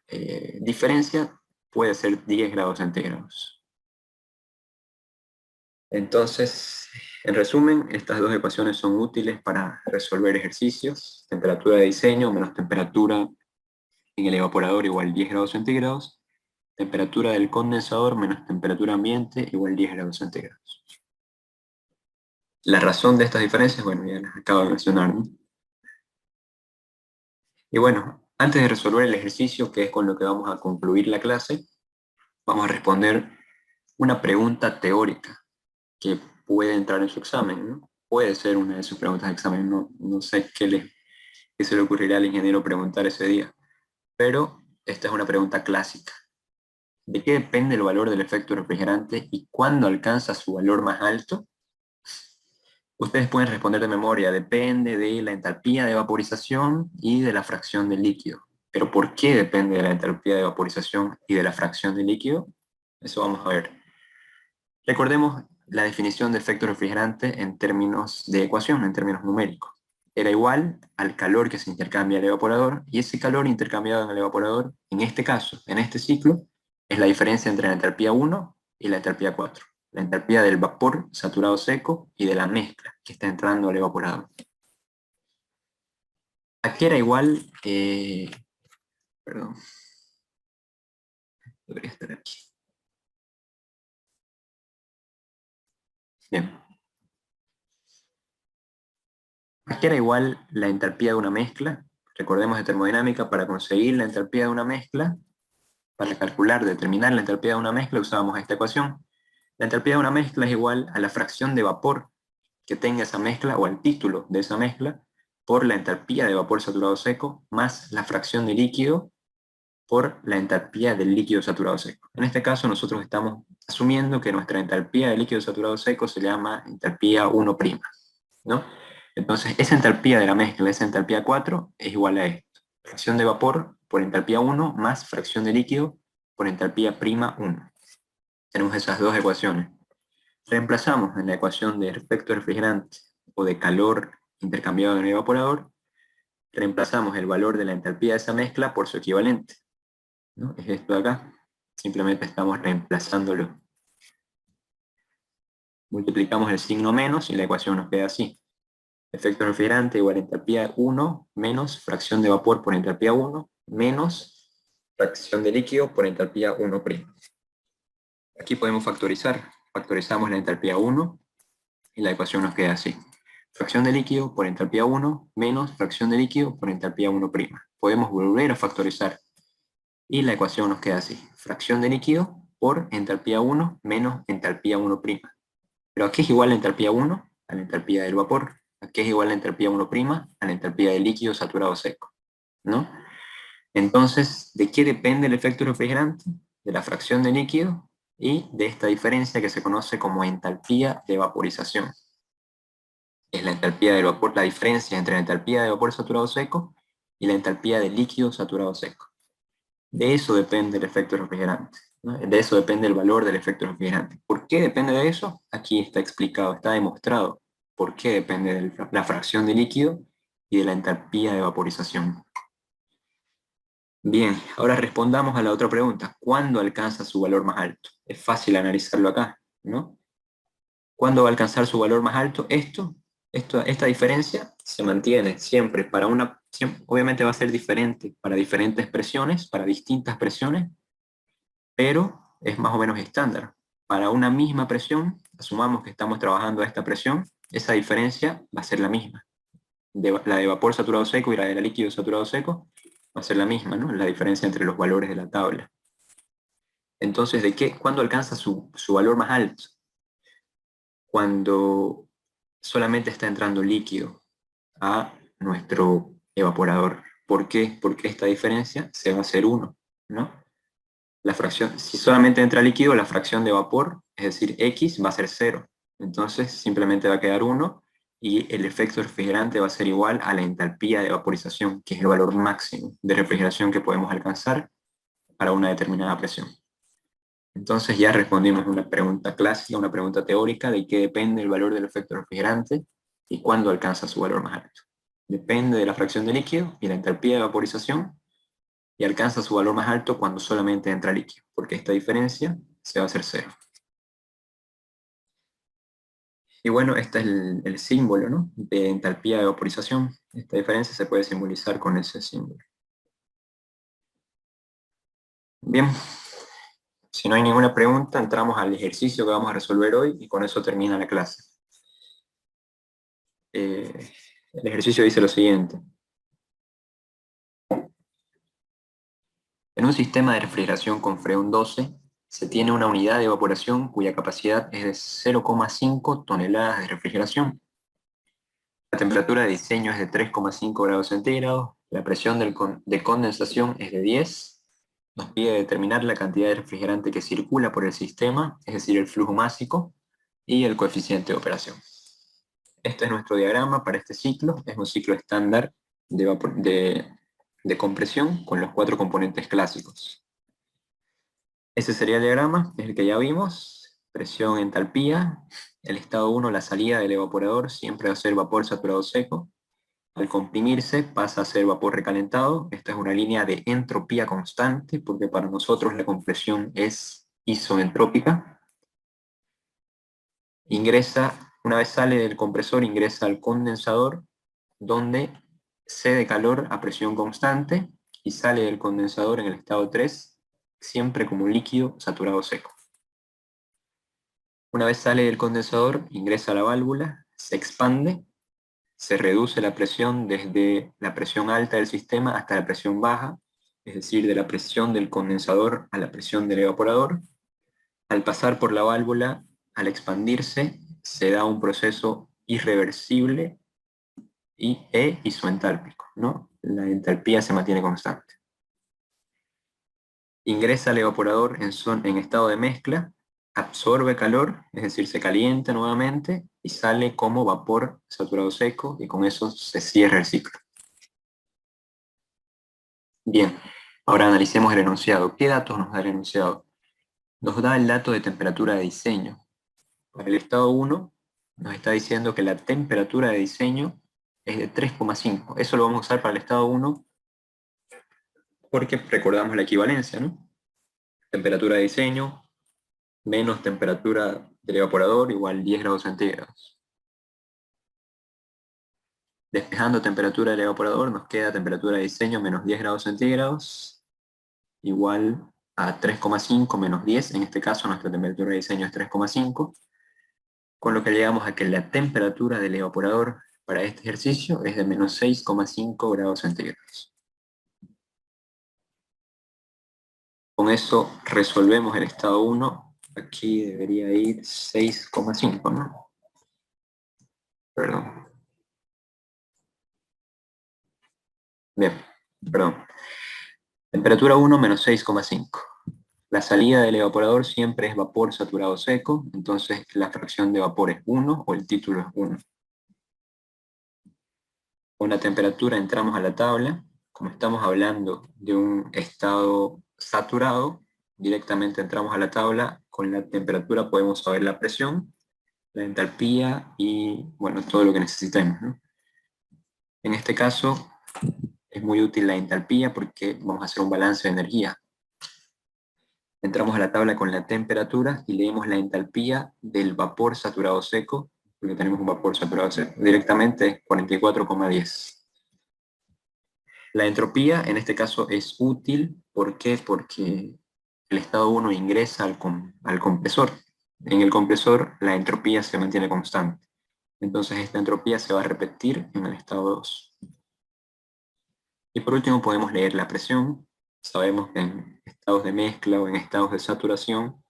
diferencia puede ser 10 grados centígrados. Entonces, en resumen, estas dos ecuaciones son útiles para resolver ejercicios. Temperatura de diseño menos temperatura en el evaporador igual 10 grados centígrados. Temperatura del condensador menos temperatura ambiente igual 10 grados centígrados. La razón de estas diferencias, bueno, ya las acabo de mencionar, ¿no? Y bueno, antes de resolver el ejercicio, que es con lo que vamos a concluir la clase, vamos a responder una pregunta teórica que puede entrar en su examen, ¿no? Puede ser una de sus preguntas de examen, no sé qué se le ocurrirá al ingeniero preguntar ese día, pero esta es una pregunta clásica. ¿De qué depende el valor del efecto refrigerante y cuándo alcanza su valor más alto? Ustedes pueden responder de memoria, depende de la entalpía de vaporización y de la fracción del líquido. ¿Pero por qué depende de la entalpía de vaporización y de la fracción del líquido? Eso vamos a ver. Recordemos la definición de efecto refrigerante en términos de ecuación, en términos numéricos. Era igual al calor que se intercambia al evaporador, y ese calor intercambiado en el evaporador, en este caso, en este ciclo, es la diferencia entre la entalpía 1 y la entalpía 4. La entalpía del vapor saturado seco y de la mezcla que está entrando al evaporador. Aquí era igual, perdón, debería estar aquí. Bien. Aquí era igual la entalpía de una mezcla. Recordemos de termodinámica, para conseguir la entalpía de una mezcla, para calcular, determinar la entalpía de una mezcla, usábamos esta ecuación. La entalpía de una mezcla es igual a la fracción de vapor que tenga esa mezcla, o al título de esa mezcla, por la entalpía de vapor saturado seco, más la fracción de líquido por la entalpía del líquido saturado seco. En este caso nosotros estamos asumiendo que nuestra entalpía de líquido saturado seco se llama entalpía 1', ¿no? Entonces, esa entalpía de la mezcla, esa entalpía 4, es igual a esto. Fracción de vapor por entalpía 1 más fracción de líquido por entalpía prima 1. Tenemos esas dos ecuaciones. Reemplazamos en la ecuación de efecto refrigerante o de calor intercambiado en el evaporador, reemplazamos el valor de la entalpía de esa mezcla por su equivalente, ¿no? Es esto de acá. Simplemente estamos reemplazándolo. Multiplicamos el signo menos y la ecuación nos queda así. Efecto refrigerante igual a entalpía 1 menos fracción de vapor por entalpía 1 menos fracción de líquido por entalpía 1'. Aquí podemos factorizar. Factorizamos la entalpía 1 y la ecuación nos queda así. Fracción de líquido por entalpía 1 menos fracción de líquido por entalpía 1'. Podemos volver a factorizar y la ecuación nos queda así. Fracción de líquido por entalpía 1 menos entalpía 1'. Pero aquí es igual a entalpía 1 a la entalpía del vapor. Aquí es igual a entalpía 1' a la entalpía del líquido saturado seco, ¿no? Entonces, ¿de qué depende el efecto refrigerante? De la fracción de líquido y de esta diferencia que se conoce como entalpía de vaporización. Es la entalpía del vapor, la diferencia entre la entalpía de vapor saturado seco y la entalpía de líquido saturado seco. De eso depende el efecto refrigerante, ¿no? De eso depende el valor del efecto refrigerante. ¿Por qué depende de eso? Aquí está explicado, está demostrado por qué depende de la fracción de líquido y de la entalpía de vaporización. Bien, ahora respondamos a la otra pregunta. ¿Cuándo alcanza su valor más alto? Es fácil analizarlo acá, ¿no? ¿Cuándo va a alcanzar su valor más alto? Esta diferencia se mantiene siempre para obviamente va a ser diferente para diferentes presiones, para distintas presiones, pero es más o menos estándar. Para una misma presión, asumamos que estamos trabajando a esta presión, esa diferencia va a ser la misma. La de vapor saturado seco y la de líquido saturado seco va a ser la misma, ¿no? La diferencia entre los valores de la tabla. Entonces, ¿cuándo alcanza su valor más alto? Cuando solamente está entrando líquido a nuestro evaporador. ¿Por qué? Porque esta diferencia se va a hacer 1, ¿no? La fracción, si solamente entra líquido, la fracción de vapor, es decir, X, va a ser 0. Entonces simplemente va a quedar 1 y el efecto refrigerante va a ser igual a la entalpía de vaporización, que es el valor máximo de refrigeración que podemos alcanzar para una determinada presión. Entonces ya respondimos una pregunta clásica, una pregunta teórica de qué depende el valor del efecto refrigerante y cuándo alcanza su valor más alto. Depende de la fracción de líquido y la entalpía de vaporización, y alcanza su valor más alto cuando solamente entra líquido, porque esta diferencia se va a hacer 0. Y bueno, este es el símbolo, ¿no?, de entalpía de vaporización. Esta diferencia se puede simbolizar con ese símbolo. Bien, si no hay ninguna pregunta, entramos al ejercicio que vamos a resolver hoy y con eso termina la clase. El ejercicio dice lo siguiente. En un sistema de refrigeración con freón 12, se tiene una unidad de evaporación cuya capacidad es de 0,5 toneladas de refrigeración. La temperatura de diseño es de 3,5 grados centígrados, la presión de condensación es de 10, nos pide determinar la cantidad de refrigerante que circula por el sistema, es decir, el flujo másico, y el coeficiente de operación. Este es nuestro diagrama para este ciclo, es un ciclo estándar de compresión con los 4 componentes clásicos. Ese sería el diagrama, es el que ya vimos: presión, entalpía, el estado 1, la salida del evaporador, siempre va a ser vapor saturado seco. Al comprimirse pasa a ser vapor recalentado. Esta es una línea de entropía constante, porque para nosotros la compresión es isoentrópica. Una vez sale del compresor, ingresa al condensador, donde cede calor a presión constante y sale del condensador en el estado 3, siempre como líquido saturado seco. Una vez sale del condensador, ingresa a la válvula, se expande, se reduce la presión desde la presión alta del sistema hasta la presión baja, es decir, de la presión del condensador a la presión del evaporador. Al pasar por la válvula, al expandirse, se da un proceso irreversible e isoentálpico, ¿no? La entalpía se mantiene constante. Ingresa al evaporador en estado de mezcla, absorbe calor, es decir, se calienta nuevamente, y sale como vapor saturado seco, y con eso se cierra el ciclo. Bien, ahora analicemos el enunciado. ¿Qué datos nos da el enunciado? Nos da el dato de temperatura de diseño. Para el estado 1 nos está diciendo que la temperatura de diseño es de 3,5. Eso lo vamos a usar para el estado 1 porque recordamos la equivalencia, ¿no? Temperatura de diseño menos temperatura del evaporador igual 10 grados centígrados. Despejando temperatura del evaporador nos queda temperatura de diseño menos 10 grados centígrados igual a 3,5 menos 10. En este caso nuestra temperatura de diseño es 3,5. Con lo que llegamos a que la temperatura del evaporador para este ejercicio es de menos 6,5 grados centígrados. Con eso resolvemos el estado 1. Aquí debería ir 6,5, ¿no? Perdón. Bien, perdón. Temperatura 1 menos 6,5. La salida del evaporador siempre es vapor saturado seco, entonces la fracción de vapor es 1 o el título es 1. Con la temperatura entramos a la tabla. Como estamos hablando de un estado saturado, directamente entramos a la tabla. Con la temperatura podemos saber la presión, la entalpía y bueno, todo lo que necesitemos, ¿no? En este caso es muy útil la entalpía porque vamos a hacer un balance de energía. Entramos a la tabla con la temperatura y leemos la entalpía del vapor saturado seco, porque tenemos un vapor saturado seco. Directamente es 44,10. La entropía en este caso es útil, ¿por qué? Porque el estado 1 ingresa al compresor. En el compresor la entropía se mantiene constante. Entonces esta entropía se va a repetir en el estado 2. Y por último podemos leer la presión. Sabemos que en estados de mezcla o en estados de saturación,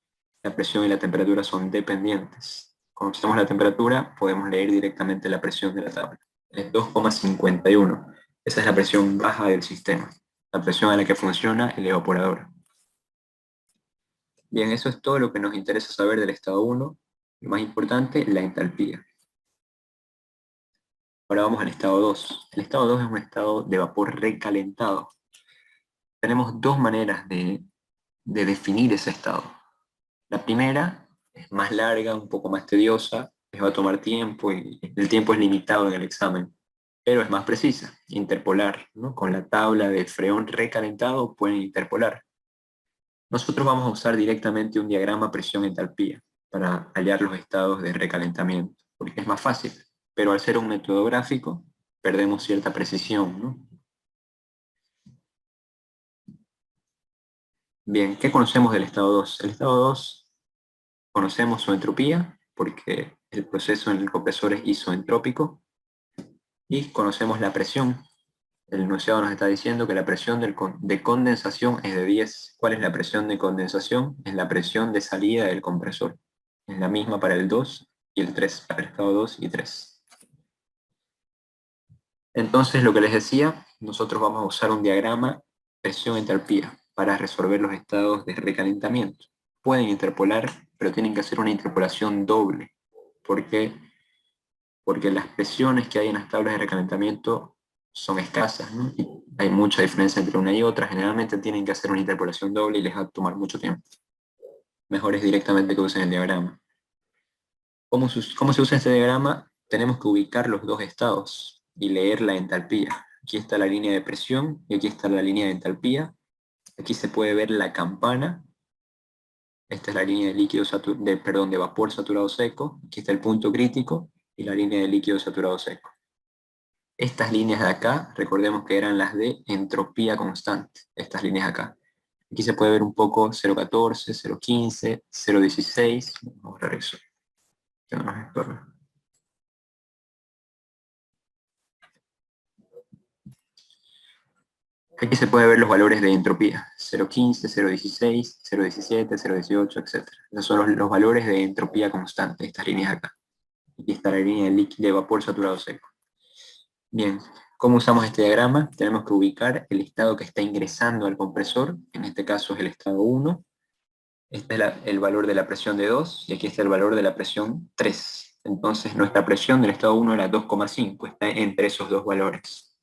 la presión y la temperatura son dependientes. Conocemos la temperatura, podemos leer directamente la presión de la tabla. Es 2,51. Esa es la presión baja del sistema, la presión a la que funciona el evaporador. Bien, eso es todo lo que nos interesa saber del estado 1. Lo más importante, la entalpía. Ahora vamos al estado 2. El estado 2 es un estado de vapor recalentado. Tenemos dos maneras de definir ese estado. La primera es más larga, un poco más tediosa, les va a tomar tiempo y el tiempo es limitado en el examen, pero es más precisa, interpolar, ¿no? Con la tabla de freón recalentado pueden interpolar. Nosotros vamos a usar directamente un diagrama presión-entalpía para hallar los estados de recalentamiento, porque es más fácil, pero al ser un método gráfico perdemos cierta precisión, ¿no? Bien, ¿qué conocemos del estado 2? El estado 2 conocemos su entropía, porque el proceso en el compresor es isoentrópico, y conocemos la presión. El enunciado nos está diciendo que la presión de condensación es de 10. ¿Cuál es la presión de condensación? Es la presión de salida del compresor. Es la misma para el 2 y el 3, para el estado 2 y 3. Entonces, lo que les decía, nosotros vamos a usar un diagrama presión-entalpía para resolver los estados de recalentamiento. Pueden interpolar, pero tienen que hacer una interpolación doble. ¿Por qué? Porque las presiones que hay en las tablas de recalentamiento son escasas, ¿no? Y hay mucha diferencia entre una y otra. Generalmente tienen que hacer una interpolación doble y les va a tomar mucho tiempo. Mejor es directamente que usen el diagrama. ¿Cómo se usa este diagrama? Tenemos que ubicar los dos estados y leer la entalpía. Aquí está la línea de presión y aquí está la línea de entalpía. Aquí se puede ver la campana. Esta es la línea de vapor saturado seco. Aquí está el punto crítico y la línea de líquido saturado seco. Estas líneas de acá, recordemos que eran las de entropía constante. Estas líneas acá. Aquí se puede ver un poco 0,14, 0,15, 0,16. Vamos a regreso. Que no nos estorbe. Aquí se puede ver los valores de entropía, 0,15, 0,16, 0,17, 0,18, etc. Esos son los valores de entropía constante, estas líneas acá. Aquí está la línea de vapor saturado seco. Bien, ¿cómo usamos este diagrama? Tenemos que ubicar el estado que está ingresando al compresor, en este caso es el estado 1. Este es el valor de la presión de 2, y aquí está el valor de la presión 3. Entonces nuestra presión del estado 1 era 2,5, está entre esos dos valores.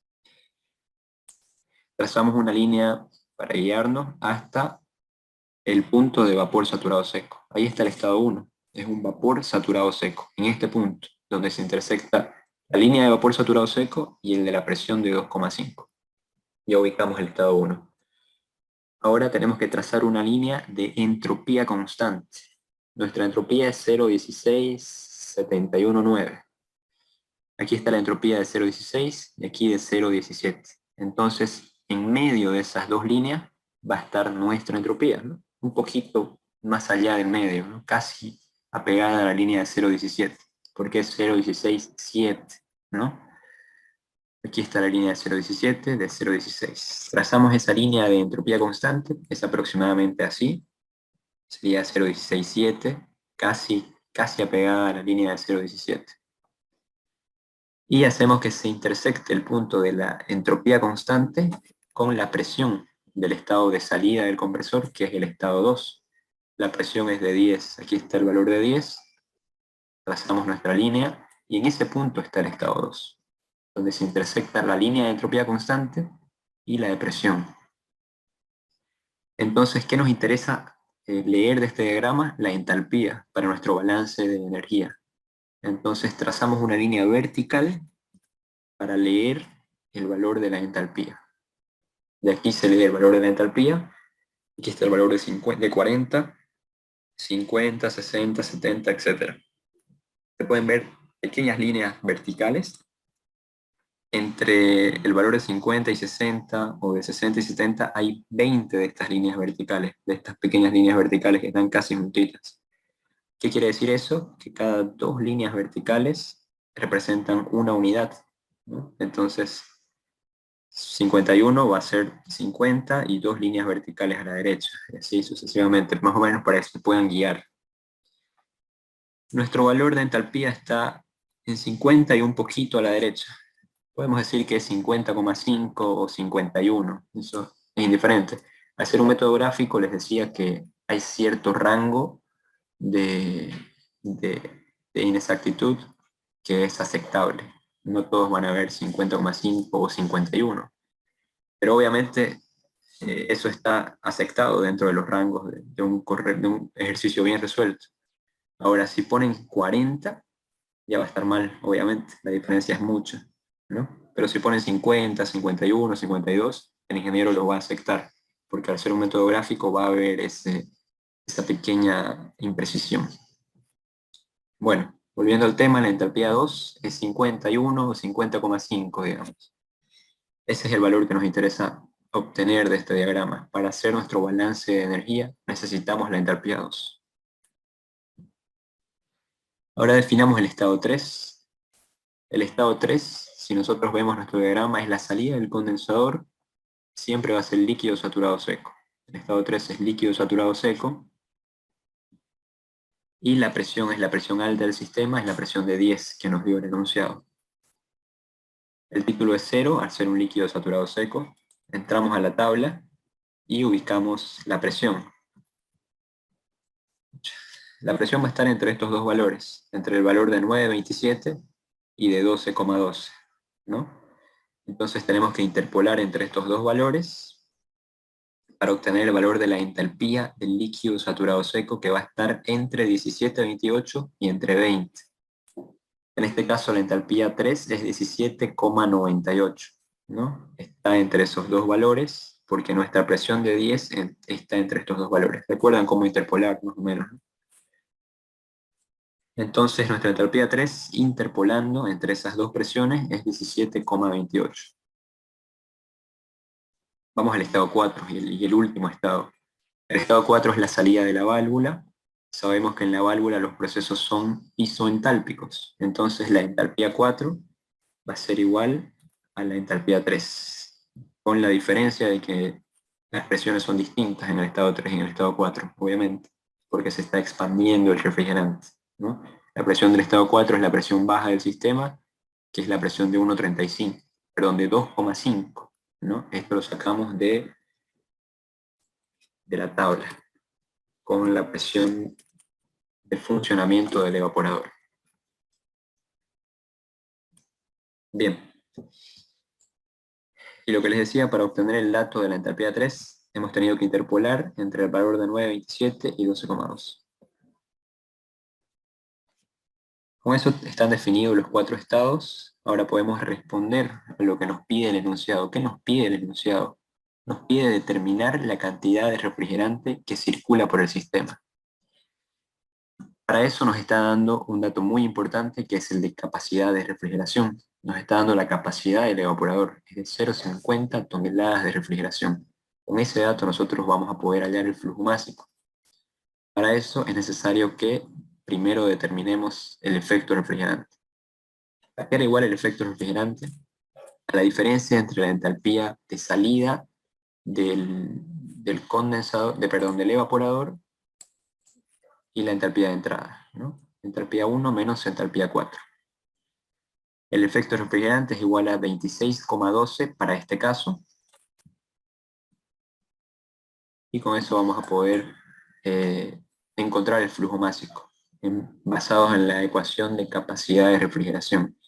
Trazamos una línea para guiarnos hasta el punto de vapor saturado seco. Ahí está el estado 1, es un vapor saturado seco. En este punto, donde se intersecta la línea de vapor saturado seco y el de la presión de 2,5. Ya ubicamos el estado 1. Ahora tenemos que trazar una línea de entropía constante. Nuestra entropía es 0,1671,9. Aquí está la entropía de 0,16 y aquí de 0,17. Entonces, en medio de esas dos líneas va a estar nuestra entropía, ¿no? Un poquito más allá del medio, ¿no? Casi apegada a la línea de 0,17, porque es 0,167, ¿no? Aquí está la línea de 0,17, de 0,16. Trazamos esa línea de entropía constante, es aproximadamente así, sería 0,167, casi apegada a la línea de 0,17. Y hacemos que se intersecte el punto de la entropía constante con la presión del estado de salida del compresor, que es el estado 2. La presión es de 10, aquí está el valor de 10, trazamos nuestra línea, y en ese punto está el estado 2, donde se intersecta la línea de entropía constante y la de presión. Entonces, ¿qué nos interesa leer de este diagrama? La entalpía para nuestro balance de energía. Entonces trazamos una línea vertical para leer el valor de la entalpía. De aquí se lee el valor de la entalpía, aquí está el valor de 40, 50, 60, 70, etc. Se pueden ver pequeñas líneas verticales entre el valor de 50 y 60, o de 60 y 70, hay 20 de estas líneas verticales, de estas pequeñas líneas verticales que están casi juntitas. ¿Qué quiere decir eso? Que cada dos líneas verticales representan una unidad, ¿no? Entonces, 51 va a ser 50 y dos líneas verticales a la derecha, y así sucesivamente, más o menos para que se puedan guiar. Nuestro valor de entalpía está en 50 y un poquito a la derecha. Podemos decir que es 50,5 o 51, eso es indiferente. Al ser un método gráfico les decía que hay cierto rango de, de inexactitud que es aceptable. No todos van a ver 50,5 o 51. Pero obviamente eso está aceptado dentro de los rangos de un ejercicio bien resuelto. Ahora, si ponen 40, ya va a estar mal, obviamente, la diferencia es mucha, ¿no? Pero si ponen 50, 51, 52, el ingeniero lo va a aceptar, porque al ser un método gráfico va a haber esa pequeña imprecisión. Bueno, volviendo al tema, la entalpía 2 es 51 o 50,5, digamos. Ese es el valor que nos interesa obtener de este diagrama. Para hacer nuestro balance de energía necesitamos la entalpía 2. Ahora definamos el estado 3. El estado 3, si nosotros vemos nuestro diagrama, es la salida del condensador, siempre va a ser líquido saturado seco. El estado 3 es líquido saturado seco, y la presión es la presión alta del sistema, es la presión de 10 que nos dio el enunciado. El título es 0, al ser un líquido saturado seco. Entramos a la tabla y ubicamos la presión. La presión va a estar entre estos dos valores, entre el valor de 9,27 y de 12,12, ¿no? Entonces tenemos que interpolar entre estos dos valores para obtener el valor de la entalpía del líquido saturado seco, que va a estar entre 17,28 y entre 20. En este caso la entalpía 3 es 17,98, ¿no? Está entre esos dos valores porque nuestra presión de 10 está entre estos dos valores. ¿Recuerdan cómo interpolar más o menos, ¿no? Entonces nuestra entalpía 3, interpolando entre esas dos presiones, es 17,28. Vamos al estado 4 y el último estado. El estado 4 es la salida de la válvula. Sabemos que en la válvula los procesos son isoentálpicos. Entonces la entalpía 4 va a ser igual a la entalpía 3, con la diferencia de que las presiones son distintas en el estado 3 y en el estado 4, obviamente, porque se está expandiendo el refrigerante, ¿no? La presión del estado 4 es la presión baja del sistema, que es la presión de 1,35, perdón, de 2,5, ¿no? Esto lo sacamos de la tabla, con la presión de funcionamiento del evaporador. Bien. Y lo que les decía, para obtener el dato de la entalpía 3, hemos tenido que interpolar entre el valor de 9,27 y 12,2. Con eso están definidos los 4 estados. Ahora podemos responder a lo que nos pide el enunciado. ¿Qué nos pide el enunciado? Nos pide determinar la cantidad de refrigerante que circula por el sistema. Para eso nos está dando un dato muy importante, que es el de capacidad de refrigeración. Nos está dando la capacidad del evaporador, es de 0,50 toneladas de refrigeración. Con ese dato nosotros vamos a poder hallar el flujo másico. Para eso es necesario que primero determinemos el efecto refrigerante. ¿A qué era igual el efecto refrigerante? A la diferencia entre la entalpía de salida del condensador, del evaporador, y la entalpía de entrada, ¿no? Entalpía 1 menos entalpía 4. El efecto refrigerante es igual a 26,12 para este caso. Y con eso vamos a poder encontrar el flujo másico, basados en la ecuación de capacidad de refrigeración.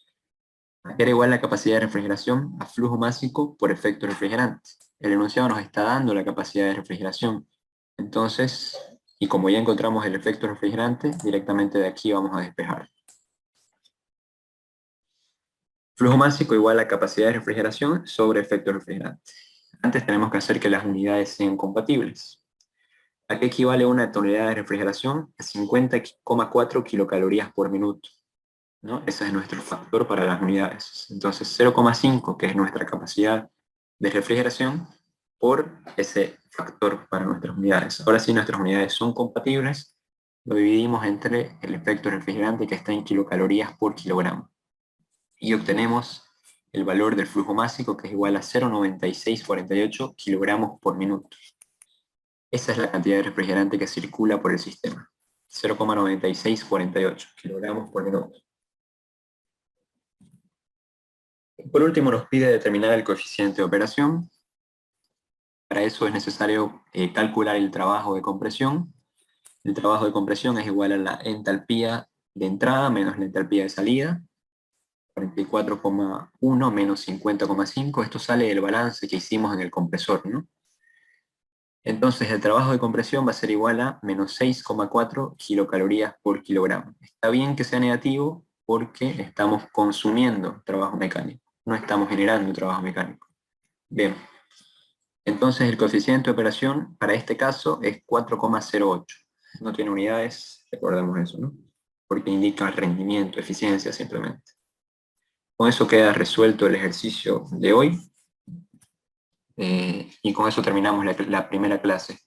Era igual la capacidad de refrigeración a flujo másico por efecto refrigerante. El enunciado nos está dando la capacidad de refrigeración. Entonces, y como ya encontramos el efecto refrigerante, directamente de aquí vamos a despejar. Flujo másico igual a capacidad de refrigeración sobre efecto refrigerante. Antes tenemos que hacer que las unidades sean compatibles. ¿A qué equivale una tonelada de refrigeración? A 50,4 kilocalorías por minuto, ¿no? Ese es nuestro factor para las unidades. Entonces 0,5, que es nuestra capacidad de refrigeración, por ese factor para nuestras unidades. Ahora sí, nuestras unidades son compatibles, lo dividimos entre el efecto refrigerante, que está en kilocalorías por kilogramo, y obtenemos el valor del flujo másico, que es igual a 0,9648 kilogramos por minuto. Esa es la cantidad de refrigerante que circula por el sistema, 0,9648 kilogramos por minuto. Por último, nos pide determinar el coeficiente de operación. Para eso es necesario calcular el trabajo de compresión. El trabajo de compresión es igual a la entalpía de entrada menos la entalpía de salida, 44,1 menos 50,5. Esto sale del balance que hicimos en el compresor, ¿no? Entonces el trabajo de compresión va a ser igual a menos 6,4 kilocalorías por kilogramo. Está bien que sea negativo porque estamos consumiendo trabajo mecánico, no estamos generando trabajo mecánico. Bien, entonces el coeficiente de operación para este caso es 4,08. No tiene unidades, recordemos eso, ¿no? Porque indica rendimiento, eficiencia simplemente. Con eso queda resuelto el ejercicio de hoy. Y con eso terminamos la primera clase.